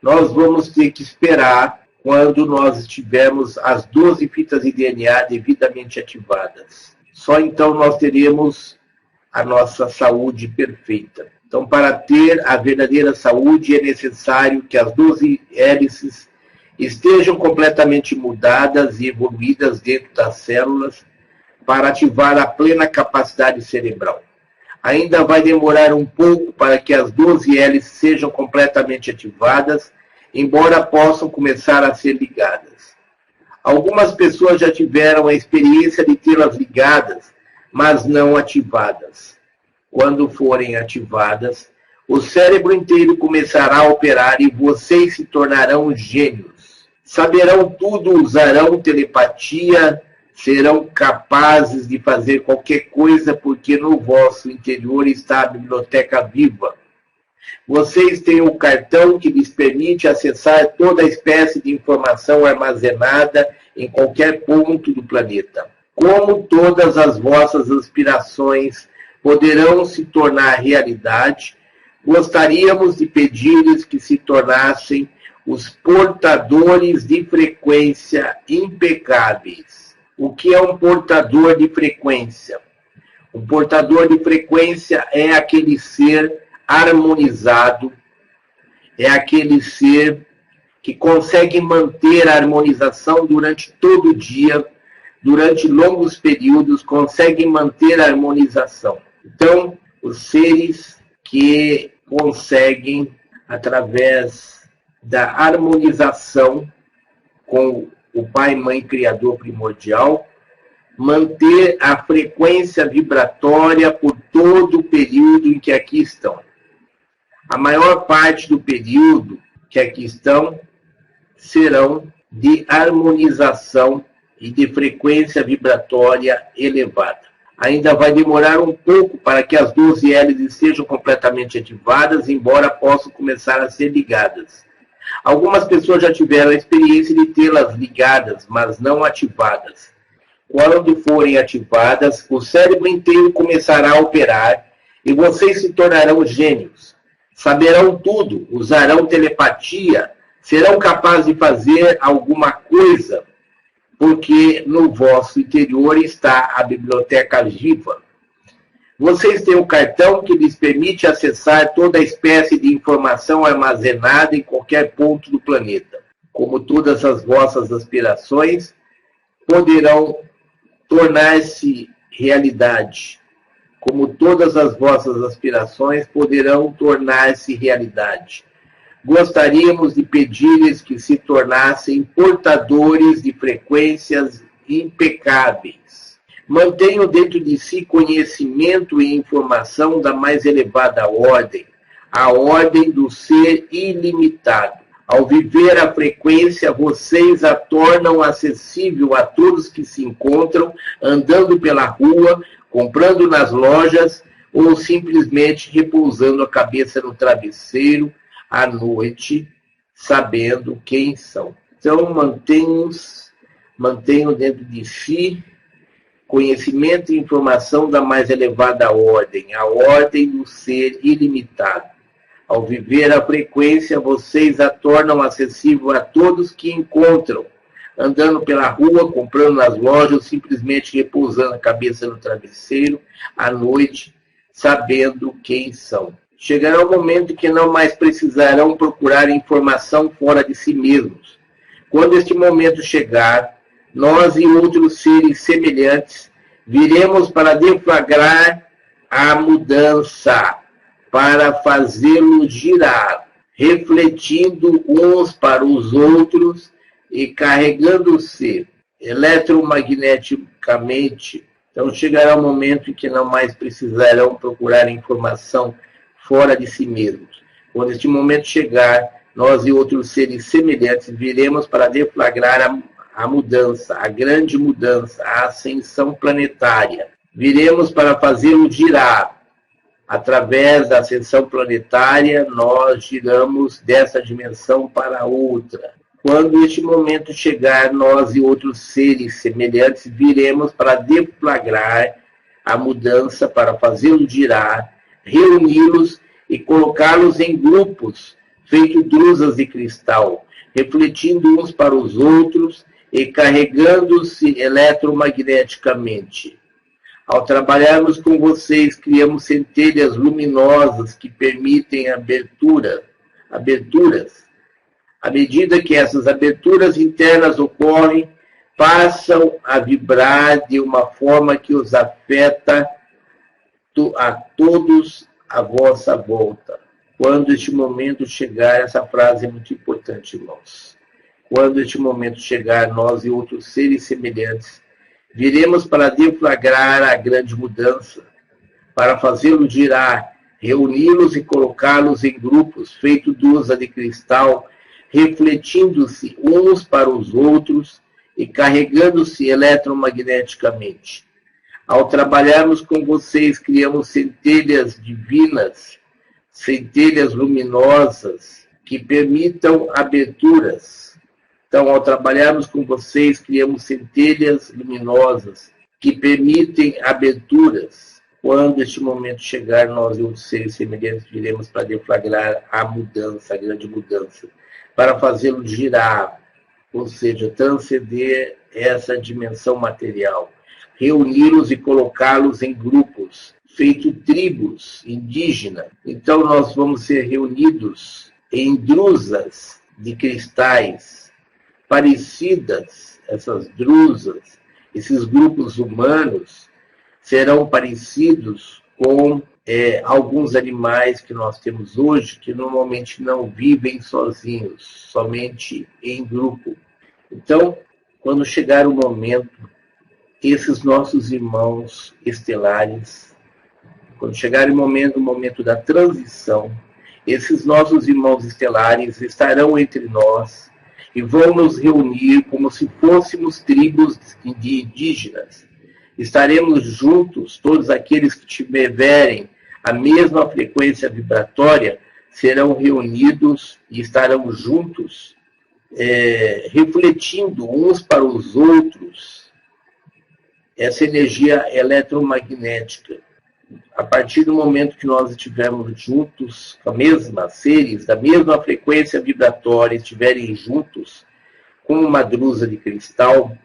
nós vamos ter que esperar quando nós tivermos as 12 fitas de DNA devidamente ativadas. Só então nós teremos a nossa saúde perfeita. Então, para ter a verdadeira saúde, é necessário que as 12 hélices estejam completamente mudadas e evoluídas dentro das células para ativar a plena capacidade cerebral. Ainda vai demorar um pouco para que as 12 hélices sejam completamente ativadas, embora possam começar a ser ligadas. Algumas pessoas já tiveram a experiência de tê-las ligadas, mas não ativadas. Quando forem ativadas, o cérebro inteiro começará a operar e vocês se tornarão gênios. Saberão tudo, usarão telepatia, serão capazes de fazer qualquer coisa porque no vosso interior está a biblioteca viva. Vocês têm um cartão que lhes permite acessar toda espécie de informação armazenada em qualquer ponto do planeta. Como todas as vossas aspirações poderão se tornar realidade, gostaríamos de pedir-lhes que se tornassem os portadores de frequência impecáveis. O que é um portador de frequência? Um portador de frequência é aquele ser harmonizado, é aquele ser que consegue manter a harmonização durante todo o dia, durante longos períodos, consegue manter a harmonização. Então, os seres que conseguem, através da harmonização com o Pai, Mãe, Criador primordial, manter a frequência vibratória por todo o período em que aqui estão. A maior parte do período que aqui estão serão de harmonização e de frequência vibratória elevada. Ainda vai demorar um pouco para que as 12 hélices sejam completamente ativadas, embora possam começar a ser ligadas. Algumas pessoas já tiveram a experiência de tê-las ligadas, mas não ativadas. Quando forem ativadas, o cérebro inteiro começará a operar e vocês se tornarão gênios. Saberão tudo, usarão telepatia, serão capazes de fazer alguma coisa, porque no vosso interior está a biblioteca viva. Vocês têm um cartão que lhes permite acessar toda espécie de informação armazenada em qualquer ponto do planeta. Como todas as vossas aspirações poderão tornar-se realidade. Como todas as vossas aspirações poderão tornar-se realidade. Gostaríamos de pedir-lhes que se tornassem portadores de frequências impecáveis. Mantenham dentro de si conhecimento e informação da mais elevada ordem, a ordem do ser ilimitado. Ao viver a frequência, vocês a tornam acessível a todos que se encontram andando pela rua, comprando nas lojas ou simplesmente repousando a cabeça no travesseiro à noite, sabendo quem são. Então, mantenham dentro de si conhecimento e informação da mais elevada ordem, a ordem do ser ilimitado. Ao viver a frequência, vocês a tornam acessível a todos que encontram, andando pela rua, comprando nas lojas, simplesmente repousando a cabeça no travesseiro à noite, sabendo quem são. Chegará o momento que não mais precisarão procurar informação fora de si mesmos. Quando este momento chegar, nós e outros seres semelhantes viremos para deflagrar a mudança, para fazê-lo girar, refletindo uns para os outros e carregando-se eletromagneticamente. Então chegará um momento em que não mais precisarão procurar informação fora de si mesmos. Quando este momento chegar, nós e outros seres semelhantes viremos para deflagrar a mudança, a grande mudança, a ascensão planetária. Viremos para fazê-lo girar. Através da ascensão planetária, nós giramos dessa dimensão para outra. Quando este momento chegar, nós e outros seres semelhantes viremos para deflagrar a mudança, para fazê-lo girar, reuni-los e colocá-los em grupos, feito drusas de cristal, refletindo uns para os outros e carregando-se eletromagneticamente. Ao trabalharmos com vocês, criamos centelhas luminosas que permitem aberturas. À medida que essas aberturas internas ocorrem, passam a vibrar de uma forma que os afeta a todos à vossa volta. Quando este momento chegar, essa frase é muito importante, irmãos. Quando este momento chegar, nós e outros seres semelhantes viremos para deflagrar a grande mudança, para fazê-lo girar, reuni-los e colocá-los em grupos, feito drusa de cristal, refletindo-se uns para os outros e carregando-se eletromagneticamente. Ao trabalharmos com vocês, criamos centelhas divinas, centelhas luminosas que permitam aberturas. Então, ao trabalharmos com vocês, criamos centelhas luminosas que permitem aberturas. Quando este momento chegar, nós e outros seres semelhantes viremos para deflagrar a mudança, a grande mudança, para fazê-lo girar, ou seja, transcender essa dimensão material, reuni-los e colocá-los em grupos, feito tribos indígenas. Então, nós vamos ser reunidos em drusas de cristais, parecidas, essas drusas, esses grupos humanos serão parecidos com alguns animais que nós temos hoje, que normalmente não vivem sozinhos, somente em grupo. Então, quando chegar o momento, esses nossos irmãos estelares, quando chegar o momento da transição, esses nossos irmãos estelares estarão entre nós e vão nos reunir como se fôssemos tribos de indígenas. Estaremos juntos, todos aqueles que tiverem a mesma frequência vibratória serão reunidos e estarão juntos, refletindo uns para os outros essa energia eletromagnética. A partir do momento que nós estivermos juntos, com a mesma seres, da mesma frequência vibratória, estiverem juntos, com uma drusa de cristal,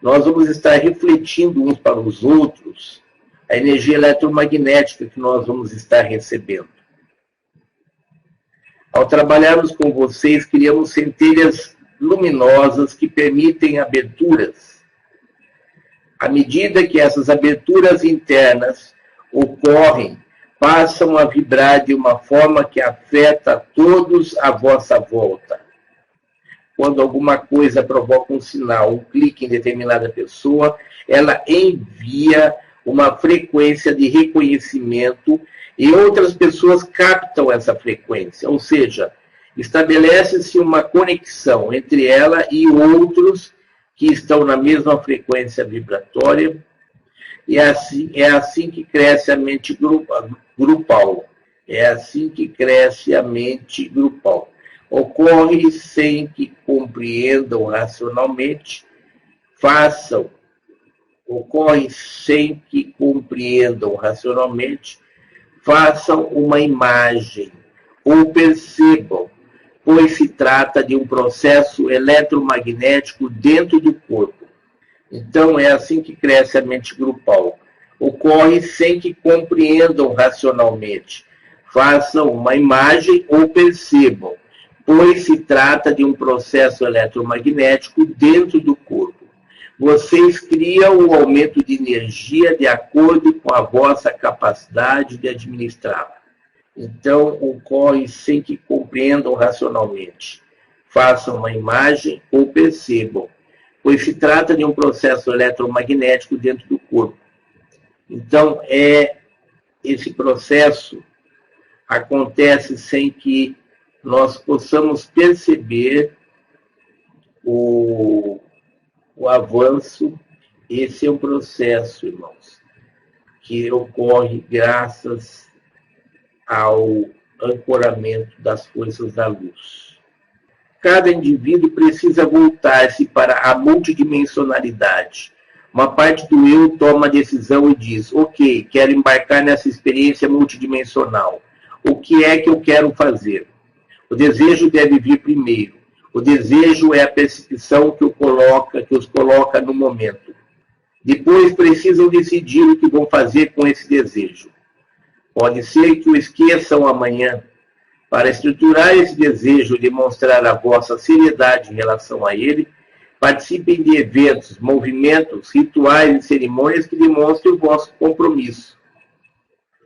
nós vamos estar refletindo uns para os outros a energia eletromagnética que nós vamos estar recebendo. Ao trabalharmos com vocês, criamos centelhas luminosas que permitem aberturas. À medida que essas aberturas internas ocorrem, passam a vibrar de uma forma que afeta a todos à vossa volta. Quando alguma coisa provoca um sinal, um clique em determinada pessoa, ela envia uma frequência de reconhecimento e outras pessoas captam essa frequência, ou seja, estabelece-se uma conexão entre ela e outros que estão na mesma frequência vibratória, e é assim que cresce a mente grupal. É assim que cresce a mente grupal. Ocorre sem que compreendam racionalmente, façam uma imagem ou percebam, pois se trata de um processo eletromagnético dentro do corpo. Então, é assim que cresce a mente grupal. Ocorre sem que compreendam racionalmente, façam uma imagem ou percebam, pois se trata de um processo eletromagnético dentro do corpo. Vocês criam o aumento de energia de acordo com a vossa capacidade de administrá-la. Então, ocorre sem que compreendam racionalmente. Façam uma imagem ou percebam, pois se trata de um processo eletromagnético dentro do corpo. Então, esse processo acontece sem que nós possamos perceber o avanço. Esse é um processo, irmãos, que ocorre graças ao ancoramento das forças da luz. Cada indivíduo precisa voltar-se para a multidimensionalidade. Uma parte do eu toma a decisão e diz: ok, quero embarcar nessa experiência multidimensional. O que é que eu quero fazer? O desejo deve vir primeiro. O desejo é a percepção que os coloca no momento. Depois precisam decidir o que vão fazer com esse desejo. Pode ser que o esqueçam amanhã. Para estruturar esse desejo e demonstrar a vossa seriedade em relação a ele, participem de eventos, movimentos, rituais e cerimônias que demonstrem o vosso compromisso.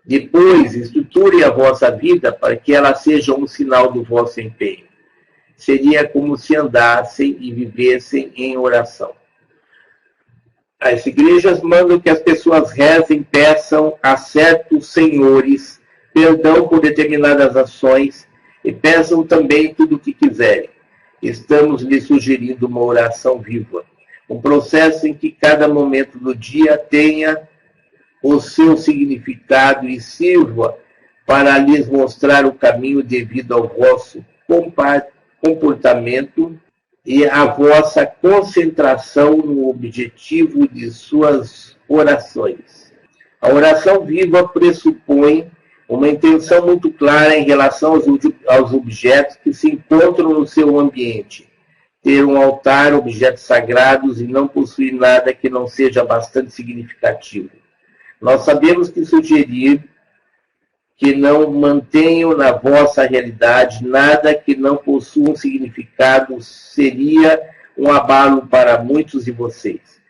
Depois, estruture a vossa vida para que ela seja um sinal do vosso empenho. Seria como se andassem e vivessem em oração. As igrejas mandam que as pessoas rezem, peçam a certos senhores perdão por determinadas ações e peçam também tudo o que quiserem. Estamos lhe sugerindo uma oração viva, um processo em que cada momento do dia tenha o seu significado e sirva para lhes mostrar o caminho devido ao vosso comportamento e a vossa concentração no objetivo de suas orações. A oração viva pressupõe uma intenção muito clara em relação aos objetos que se encontram no seu ambiente. Ter um altar, objetos sagrados e não possuir nada que não seja bastante significativo. Nós sabemos que sugerir que não mantenham na vossa realidade nada que não possua um significado seria um abalo para muitos de vocês.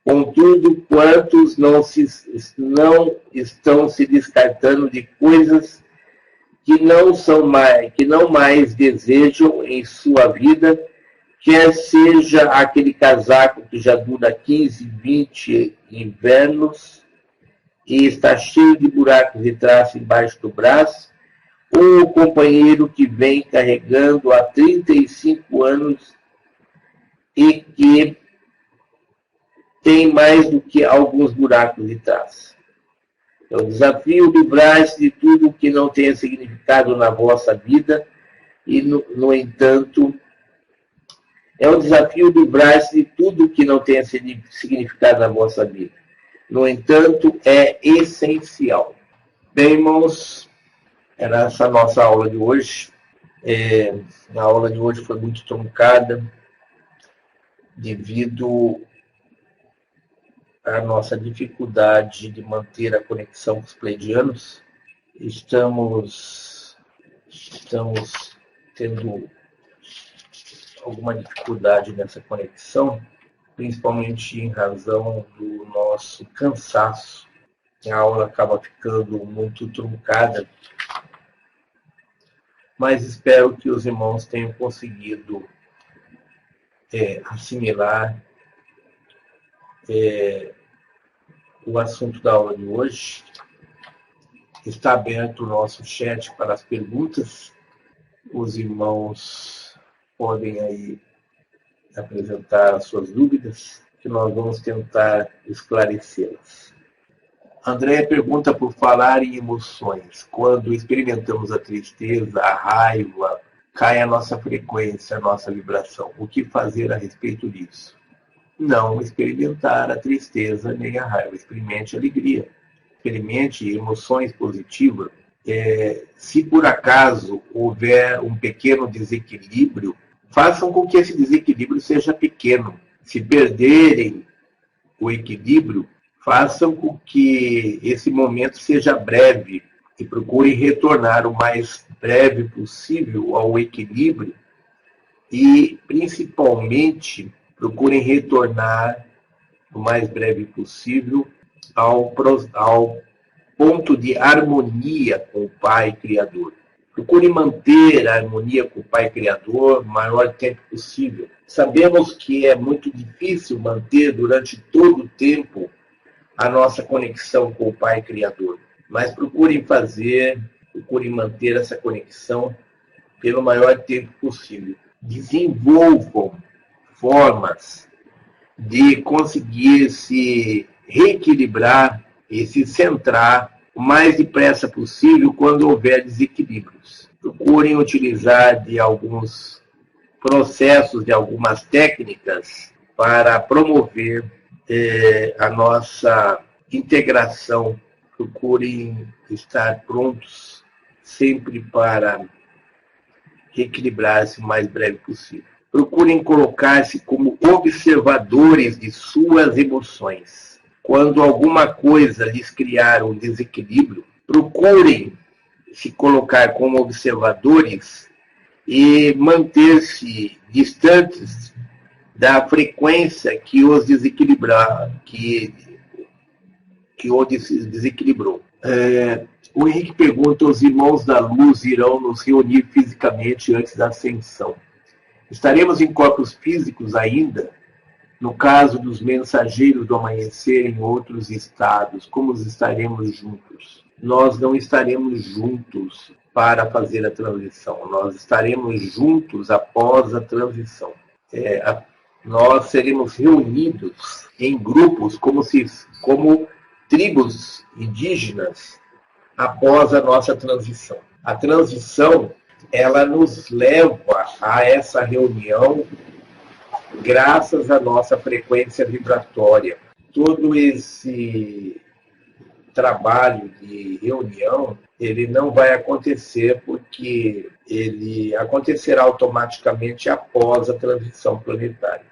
Contudo, quantos não estão se descartando de coisas que não mais desejam em sua vida, quer seja aquele casaco que já dura 15, 20 invernos e está cheio de buracos de traço embaixo do braço, ou o companheiro que vem carregando há 35 anos e que tem mais do que alguns buracos de traço. É o desafio livrar-se de tudo que não tenha significado na vossa vida e, no entanto, é um desafio livrar-se de tudo que não tenha significado na vossa vida. No entanto, é essencial. Bem, irmãos, era essa a nossa aula de hoje. A aula de hoje foi muito truncada devido à nossa dificuldade de manter a conexão com os pleidianos. Estamos tendo alguma dificuldade nessa conexão, principalmente em razão do nosso cansaço. A aula acaba ficando muito truncada, mas espero que os irmãos tenham conseguido assimilar o assunto da aula de hoje. Está aberto o nosso chat para as perguntas. Os irmãos podem aí apresentar as suas dúvidas, que nós vamos tentar esclarecê-las. André pergunta por falar em emoções. Quando experimentamos a tristeza, a raiva, cai a nossa frequência, a nossa vibração. O que fazer a respeito disso? Não experimentar a tristeza nem a raiva. Experimente a alegria. Experimente emoções positivas. Se por acaso houver um pequeno desequilíbrio, façam com que esse desequilíbrio seja pequeno. Se perderem o equilíbrio, façam com que esse momento seja breve e procurem retornar o mais breve possível ao equilíbrio e, principalmente, procurem retornar o mais breve possível, ao ponto de harmonia com o Pai Criador. Procure manter a harmonia com o Pai Criador o maior tempo possível. Sabemos que é muito difícil manter durante todo o tempo a nossa conexão com o Pai Criador, mas procurem manter essa conexão pelo maior tempo possível. Desenvolvam formas de conseguir se reequilibrar e se centrar o mais depressa possível quando houver desequilíbrios. Procurem utilizar de alguns processos, de algumas técnicas para promover a nossa integração. Procurem estar prontos sempre para reequilibrar-se o mais breve possível. Procurem colocar-se como observadores de suas emoções. Quando alguma coisa lhes criar um desequilíbrio, procurem se colocar como observadores e manter-se distantes da frequência que os desequilibrou. O Henrique pergunta: os irmãos da luz irão nos reunir fisicamente antes da ascensão? Estaremos em corpos físicos ainda? No caso dos mensageiros do amanhecer em outros estados, como estaremos juntos? Nós não estaremos juntos para fazer a transição. Nós estaremos juntos após a transição. Nós seremos reunidos em grupos como tribos indígenas após a nossa transição. A transição, ela nos leva a essa reunião graças à nossa frequência vibratória. Todo esse trabalho de reunião, ele não vai acontecer porque ele acontecerá automaticamente após a transição planetária.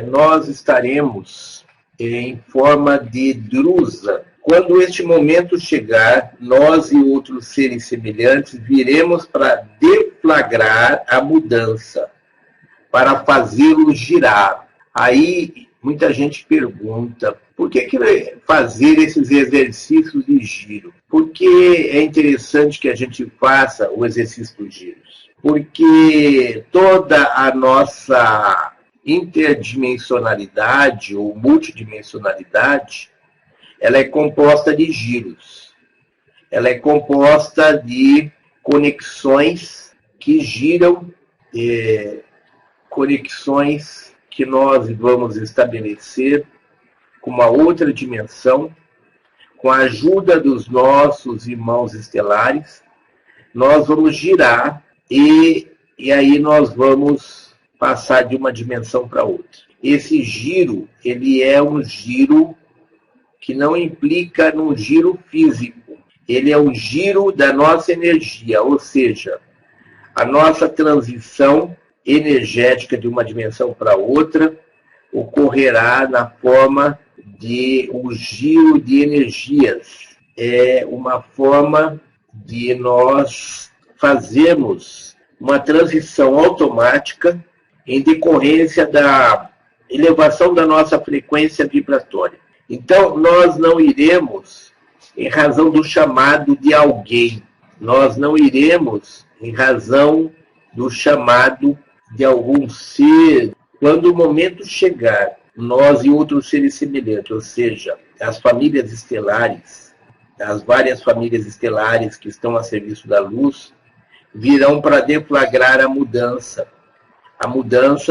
Nós estaremos em forma de drusa. Quando este momento chegar, nós e outros seres semelhantes viremos para deflagrar a mudança, para fazê-lo girar. Aí muita gente pergunta: por que fazer esses exercícios de giro? Por que é interessante que a gente faça o exercício dos giros? Porque toda a nossa interdimensionalidade ou multidimensionalidade, ela é composta de giros. Ela é composta de conexões que giram, conexões que nós vamos estabelecer com uma outra dimensão, com a ajuda dos nossos irmãos estelares. Nós vamos girar e aí nós vamos passar de uma dimensão para outra. Esse giro, ele é um giro que não implica num giro físico. Ele é um giro da nossa energia, ou seja, a nossa transição energética de uma dimensão para outra ocorrerá na forma de um giro de energias. É uma forma de nós fazermos uma transição automática em decorrência da elevação da nossa frequência vibratória. Então, nós não iremos em razão do chamado de alguém. Nós não iremos em razão do chamado de algum ser. Quando o momento chegar, nós e outros seres semelhantes, ou seja, as famílias estelares, as várias famílias estelares que estão a serviço da luz, virão para deflagrar a mudança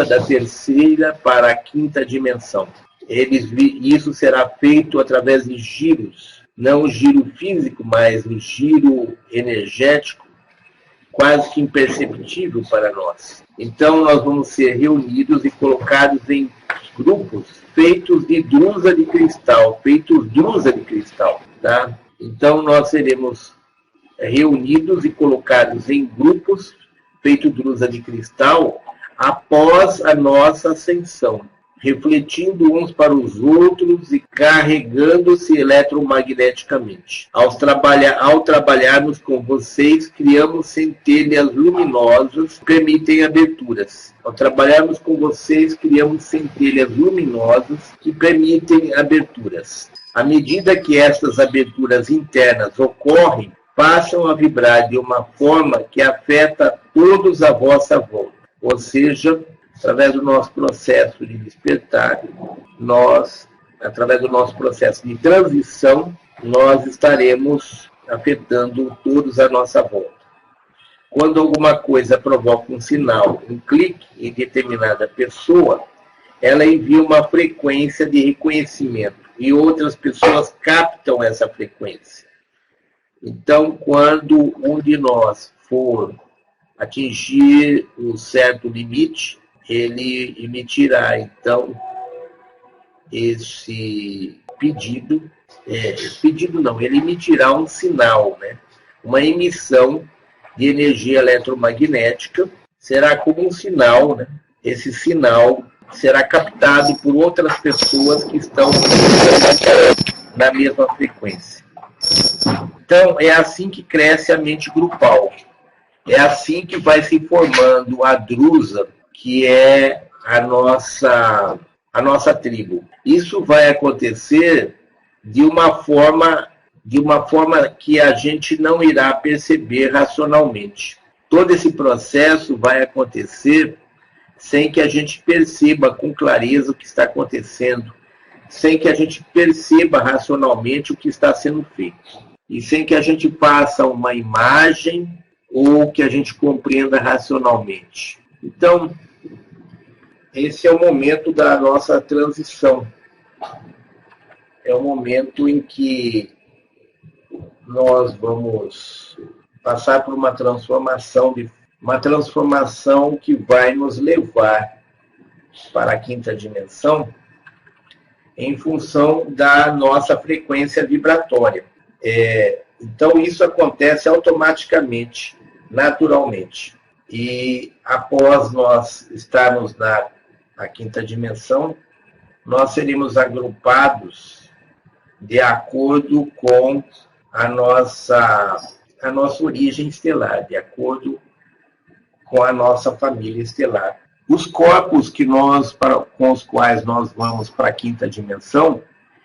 da terceira para a quinta dimensão. Isso será feito através de giros, não o giro físico, mas o giro energético, quase que imperceptível para nós. Então, nós vamos ser reunidos e colocados em grupos feitos de drusa de cristal, tá? Então, nós seremos reunidos e colocados em grupos feitos de drusa de cristal após a nossa ascensão. refletindo uns para os outros e carregando-se eletromagneticamente. Ao trabalharmos com vocês, criamos centelhas luminosas que permitem aberturas. Ao trabalharmos com vocês, criamos centelhas luminosas que permitem aberturas. À medida que estas aberturas internas ocorrem, passam a vibrar de uma forma que afeta todos à vossa volta. Ou seja, através do nosso processo de despertar, através do nosso processo de transição, nós estaremos afetando todos à nossa volta. Quando alguma coisa provoca um sinal, um clique em determinada pessoa, ela envia uma frequência de reconhecimento e outras pessoas captam essa frequência. Então, quando um de nós for atingir um certo limite, ele emitirá, então, esse pedido, ele emitirá um sinal, né? Uma emissão de energia eletromagnética, será como um sinal, né? Esse sinal será captado por outras pessoas que estão na mesma frequência. Então, é assim que cresce a mente grupal. É assim que vai se formando a drusa, que é a nossa tribo. Isso vai acontecer de uma forma que a gente não irá perceber racionalmente. Todo esse processo vai acontecer sem que a gente perceba com clareza o que está acontecendo, sem que a gente perceba racionalmente o que está sendo feito, e sem que a gente faça uma imagem ou que a gente compreenda racionalmente. Então, esse é o momento da nossa transição. É o momento em que nós vamos passar por uma transformação que vai nos levar para a quinta dimensão em função da nossa frequência vibratória. Então, isso acontece automaticamente, naturalmente. E após nós estarmos na quinta dimensão, nós seremos agrupados de acordo com a nossa origem estelar, de acordo com a nossa família estelar. Os corpos com os quais nós vamos para a quinta dimensão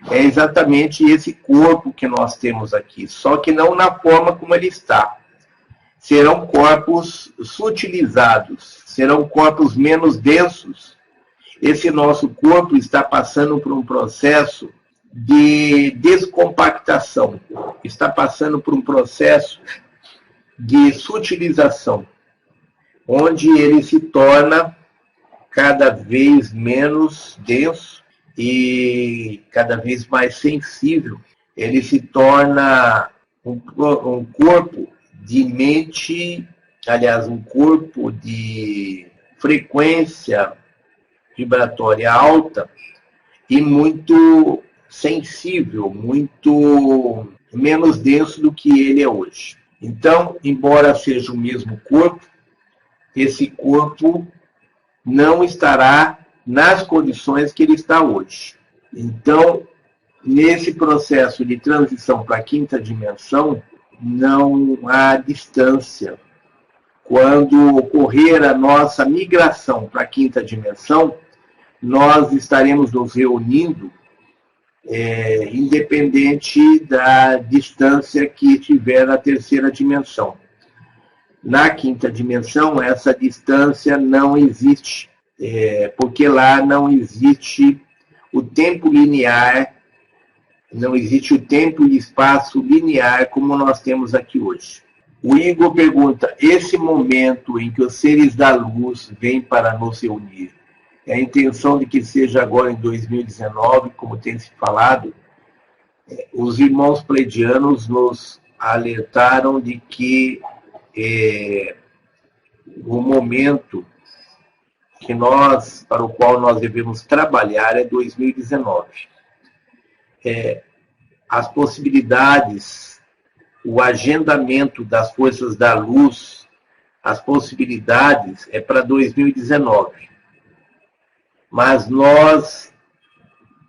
é exatamente esse corpo que nós temos aqui, só que não na forma como ele está. Serão corpos sutilizados, serão corpos menos densos. Esse nosso corpo está passando por um processo de descompactação, está passando por um processo de sutilização, onde ele se torna cada vez menos denso e cada vez mais sensível. Ele se torna um corpo de mente, aliás, um corpo de frequência vibratória alta e muito sensível, muito menos denso do que ele é hoje. Então, embora seja o mesmo corpo, esse corpo não estará nas condições que ele está hoje. Então, nesse processo de transição para a quinta dimensão, não há distância. Quando ocorrer a nossa migração para a quinta dimensão, nós estaremos nos reunindo, independente da distância que tiver na terceira dimensão. Na quinta dimensão, essa distância não existe, porque lá não existe o tempo linear, não existe o tempo e espaço linear como nós temos aqui hoje. O Igor pergunta, esse momento em que os seres da luz vêm para nos reunir, é a intenção de que seja agora em 2019, como tem se falado? Os irmãos pleidianos nos alertaram de que o momento para o qual nós devemos trabalhar é 2019. As possibilidades, o agendamento das forças da luz, as possibilidades é para 2019. Mas nós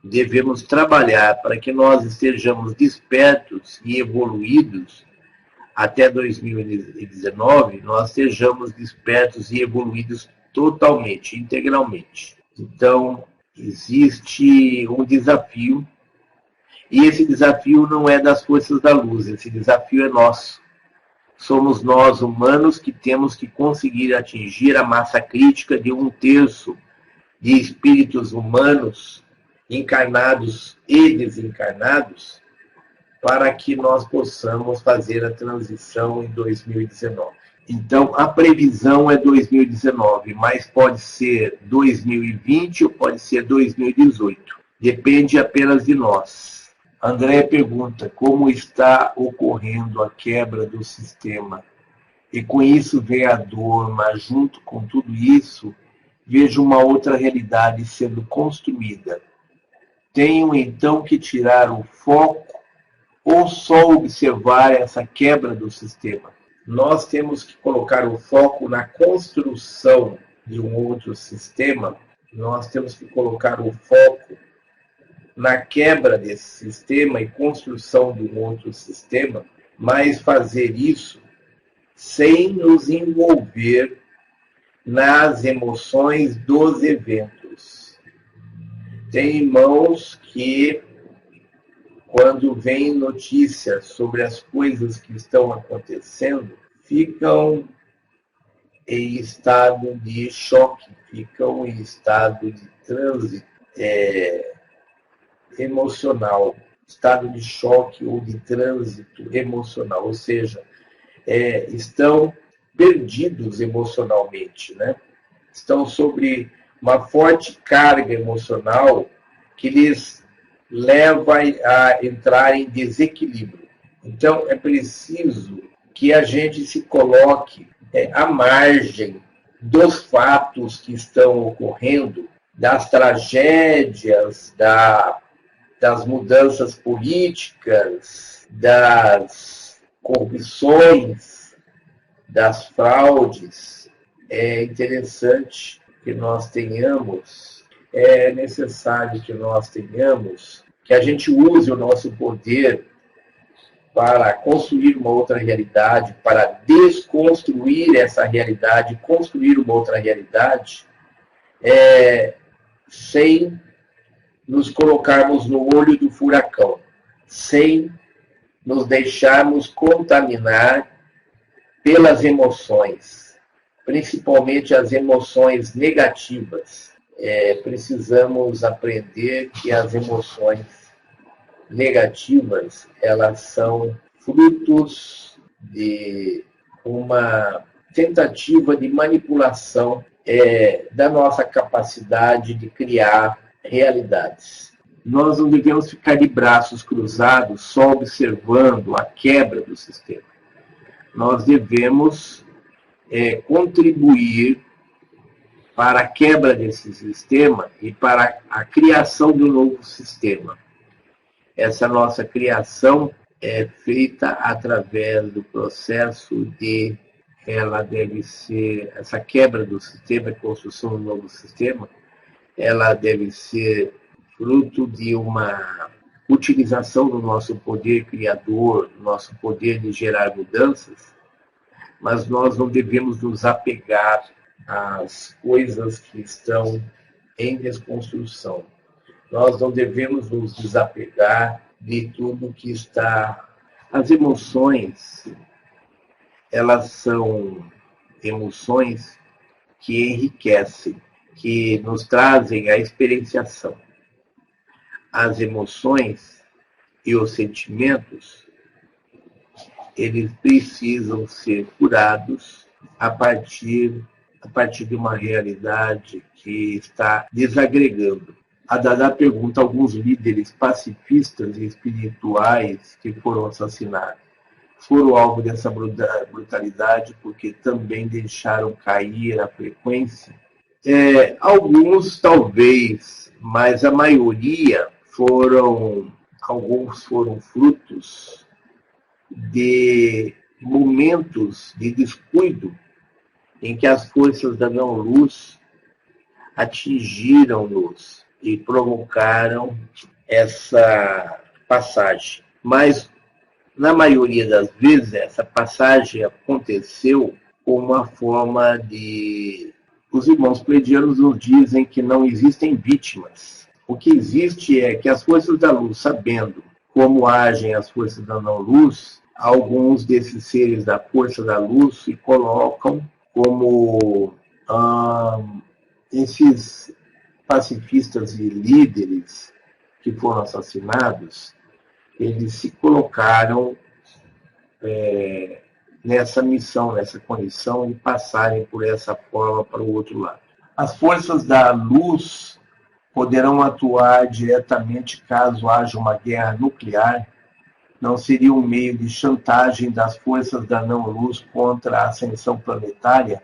devemos trabalhar para que nós estejamos despertos e evoluídos até 2019, nós estejamos despertos e evoluídos totalmente, integralmente. Então, existe um desafio, e esse desafio não é das forças da luz, esse desafio é nosso. Somos nós, humanos, que temos que conseguir atingir a massa crítica de 1/3 de espíritos humanos, encarnados e desencarnados, para que nós possamos fazer a transição em 2019. Então, a previsão é 2019, mas pode ser 2020 ou pode ser 2018. Depende apenas de nós. André pergunta como está ocorrendo a quebra do sistema. E com isso vem a dor, mas junto com tudo isso, vejo uma outra realidade sendo construída. Tenho então que tirar o foco ou só observar essa quebra do sistema? Nós temos que colocar o foco na construção de um outro sistema, nós temos que colocar o foco na quebra desse sistema e construção de um outro sistema, mas fazer isso sem nos envolver nas emoções dos eventos. Tem irmãos que, quando vem notícias sobre as coisas que estão acontecendo, ficam em estado de choque, ficam em estado de transe emocional, estado de choque ou de trânsito emocional, ou seja, estão perdidos emocionalmente, né? Estão sobre uma forte carga emocional que lhes leva a entrar em desequilíbrio. Então, é preciso que a gente se coloque à margem dos fatos que estão ocorrendo, das tragédias, das mudanças políticas, das corrupções, das fraudes. É interessante que nós tenhamos, é necessário que nós tenhamos, que a gente use o nosso poder para construir uma outra realidade, para desconstruir essa realidade, construir uma outra realidade, sem nos colocarmos no olho do furacão, sem nos deixarmos contaminar pelas emoções, principalmente as emoções negativas. Precisamos aprender que as emoções negativas, elas são frutos de uma tentativa de manipulação da nossa capacidade de criar realidades. Nós não devemos ficar de braços cruzados só observando a quebra do sistema. Nós devemos contribuir para a quebra desse sistema e para a criação de um novo sistema. Essa nossa criação é feita através do processo de, ela deve ser, essa quebra do sistema e construção de um novo sistema, ela deve ser fruto de uma utilização do nosso poder criador, do nosso poder de gerar mudanças, mas nós não devemos nos apegar às coisas que estão em desconstrução. Nós não devemos nos desapegar de tudo que está... As emoções, elas são emoções que enriquecem, que nos trazem a experienciação. As emoções e os sentimentos, eles precisam ser curados a partir de uma realidade que está desagregando. A Dada pergunta a alguns líderes pacifistas e espirituais que foram assassinados. Foram alvo dessa brutalidade porque também deixaram cair a frequência? Alguns talvez, mas a maioria alguns foram frutos de momentos de descuido em que as forças da não-luz atingiram-nos e provocaram essa passagem. Mas, na maioria das vezes, essa passagem aconteceu com uma forma de... Os irmãos pleidianos nos dizem que não existem vítimas. O que existe é que as forças da luz, sabendo como agem as forças da não-luz, alguns desses seres da força da luz se colocam como esses pacifistas e líderes que foram assassinados. Eles se colocaram nessa missão, nessa condição de passarem por essa forma para o outro lado. As forças da luz poderão atuar diretamente caso haja uma guerra nuclear. Não seria um meio de chantagem das forças da não-luz contra a ascensão planetária?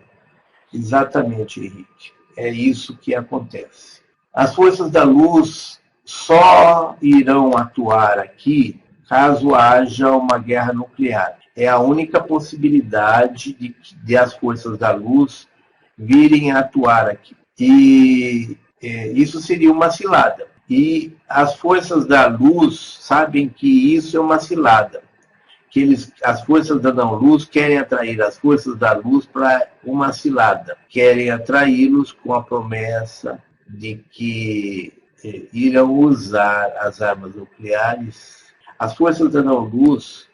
Exatamente, Henrique. É isso que acontece. As forças da luz só irão atuar aqui caso haja uma guerra nuclear. É a única possibilidade de as forças da luz virem a atuar aqui. E isso seria uma cilada. E as forças da luz sabem que isso é uma cilada. Que as forças da não-luz querem atrair as forças da luz para uma cilada. Querem atraí-los com a promessa de que irão usar as armas nucleares. As forças da não-luz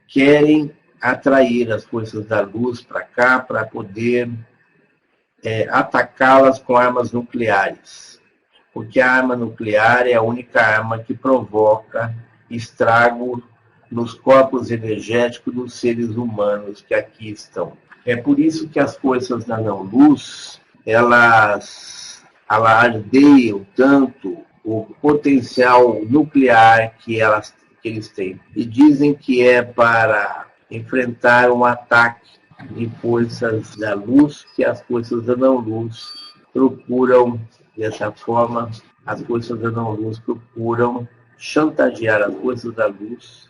querem atrair as forças da luz para cá para poder atacá-las com armas nucleares. Porque a arma nuclear é a única arma que provoca estrago nos corpos energéticos dos seres humanos que aqui estão. É por isso que as forças da não-luz, elas ardeiam tanto o potencial nuclear que eles têm. E dizem que é para enfrentar um ataque de forças da luz que as forças da não-luz procuram, dessa forma, as forças da não-luz procuram chantagear as forças da luz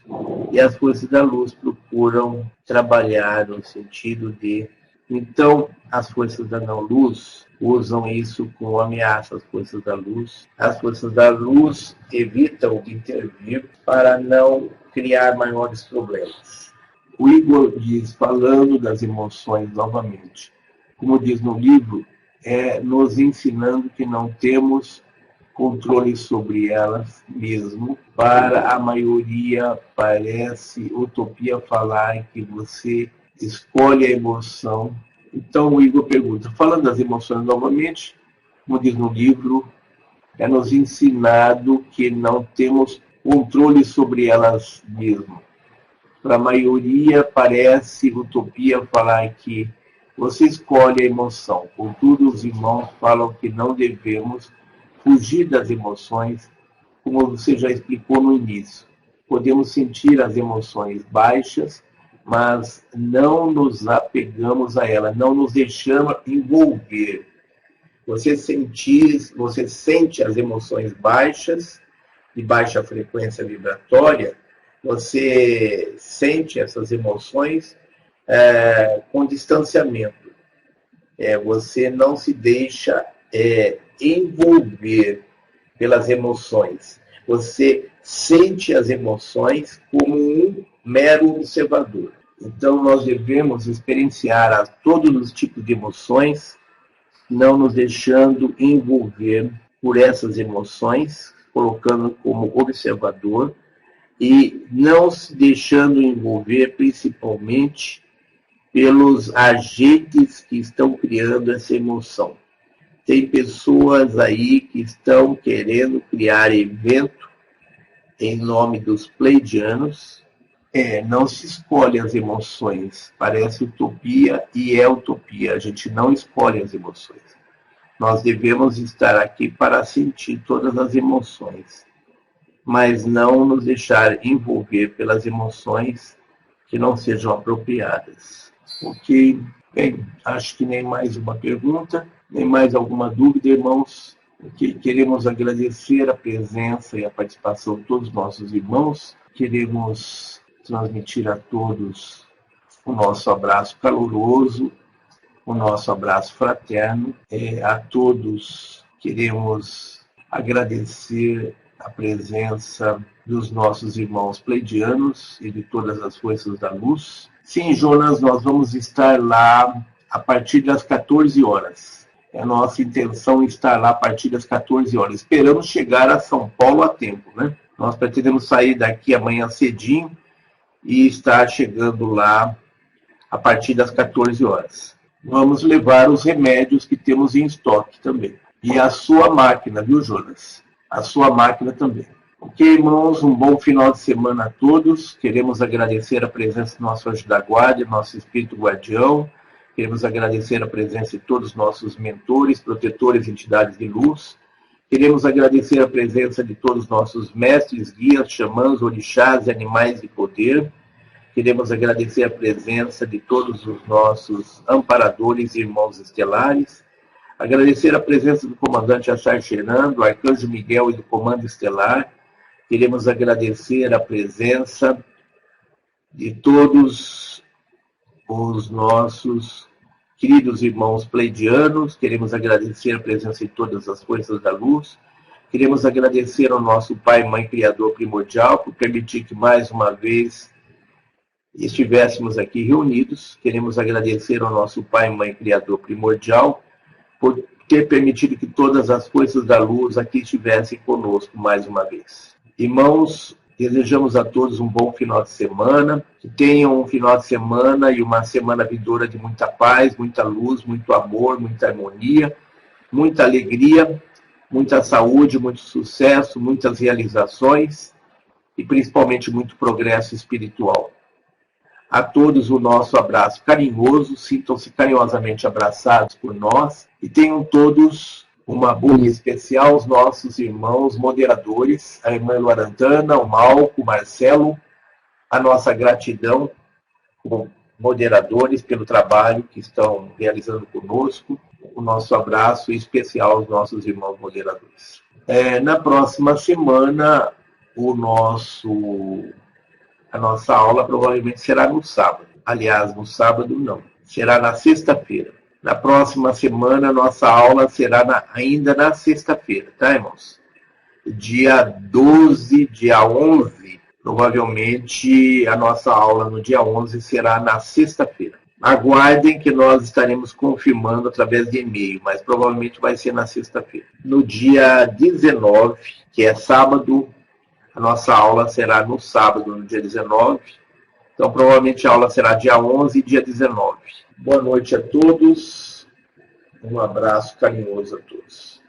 e as forças da luz procuram trabalhar no sentido de... Então, as forças da não-luz usam isso como ameaça às forças da luz. As forças da luz evitam de intervir para não criar maiores problemas. O Igor diz, falando das emoções novamente, como diz no livro, nos ensinando que não temos controle sobre elas mesmo. Para a maioria, parece utopia falar que você escolhe a emoção. Então o Igor pergunta, falando das emoções novamente, como diz no livro, é nos ensinado que não temos controle sobre elas mesmo. Para a maioria, parece utopia falar que você escolhe a emoção. Contudo, os irmãos falam que não devemos fugir das emoções, como você já explicou no início. Podemos sentir as emoções baixas, mas não nos apegamos a elas, não nos deixamos envolver. Você sente as emoções baixas, de baixa frequência vibratória, você sente essas emoções com distanciamento. Você não se deixa envolver pelas emoções. Você sente as emoções como um mero observador. Então, nós devemos experienciar todos os tipos de emoções, não nos deixando envolver por essas emoções, colocando como observador, e não se deixando envolver principalmente pelos agentes que estão criando essa emoção. Tem pessoas aí que estão querendo criar evento em nome dos pleidianos. Não se escolhe as emoções. Parece utopia e é utopia. A gente não escolhe as emoções. Nós devemos estar aqui para sentir todas as emoções, mas não nos deixar envolver pelas emoções que não sejam apropriadas. Ok? Bem, acho que nem mais uma pergunta. Nem mais alguma dúvida, irmãos? Queremos agradecer a presença e a participação de todos os nossos irmãos. Queremos transmitir a todos o nosso abraço caloroso o nosso abraço fraterno. A todos queremos agradecer a presença dos nossos irmãos pleidianos e de todas as forças da luz. Sim, Jonas, nós vamos estar lá a partir das 14 horas. É a nossa intenção estar lá a partir das 14 horas. Esperamos chegar a São Paulo a tempo, né? Nós pretendemos sair daqui amanhã cedinho e estar chegando lá a partir das 14 horas. Vamos levar os remédios que temos em estoque também. E a sua máquina, viu, Jonas? A sua máquina também. Ok, irmãos, um bom final de semana a todos. Queremos agradecer a presença do nosso anjo da guarda, nosso espírito guardião. Queremos agradecer a presença de todos os nossos mentores, protetores, entidades de luz. Queremos agradecer a presença de todos os nossos mestres, guias, xamãs, orixás e animais de poder. Queremos agradecer a presença de todos os nossos amparadores e irmãos estelares. Agradecer a presença do comandante Achar Xeran, do Arcanjo Miguel e do Comando Estelar. Queremos agradecer a presença de todos os nossos queridos irmãos pleidianos. Queremos agradecer a presença de todas as forças da luz. Queremos agradecer ao nosso Pai e Mãe Criador Primordial por permitir que mais uma vez estivéssemos aqui reunidos. Queremos agradecer ao nosso Pai e Mãe Criador Primordial por ter permitido que todas as forças da luz aqui estivessem conosco mais uma vez. Irmãos, desejamos a todos um bom final de semana, que tenham um final de semana e uma semana vindoura de muita paz, muita luz, muito amor, muita harmonia, muita alegria, muita saúde, muito sucesso, muitas realizações e principalmente muito progresso espiritual. A todos o nosso abraço carinhoso, sintam-se carinhosamente abraçados por nós e tenham todos uma boa especial, os nossos irmãos moderadores, a irmã Luarantana, o Malco, o Marcelo, a nossa gratidão como moderadores pelo trabalho que estão realizando conosco, o nosso abraço especial aos nossos irmãos moderadores. Na próxima semana, a nossa aula provavelmente será no sábado. Aliás, no sábado não. Será na sexta-feira. Na próxima semana, a nossa aula será ainda na sexta-feira, tá, irmãos? Dia 12, dia 11, provavelmente a nossa aula no dia 11 será na sexta-feira. Aguardem que nós estaremos confirmando através de e-mail, mas provavelmente vai ser na sexta-feira. No dia 19, que é sábado, a nossa aula será no sábado, no dia 19. Então, provavelmente a aula será dia 11 e dia 19. Boa noite a todos. Um abraço carinhoso a todos.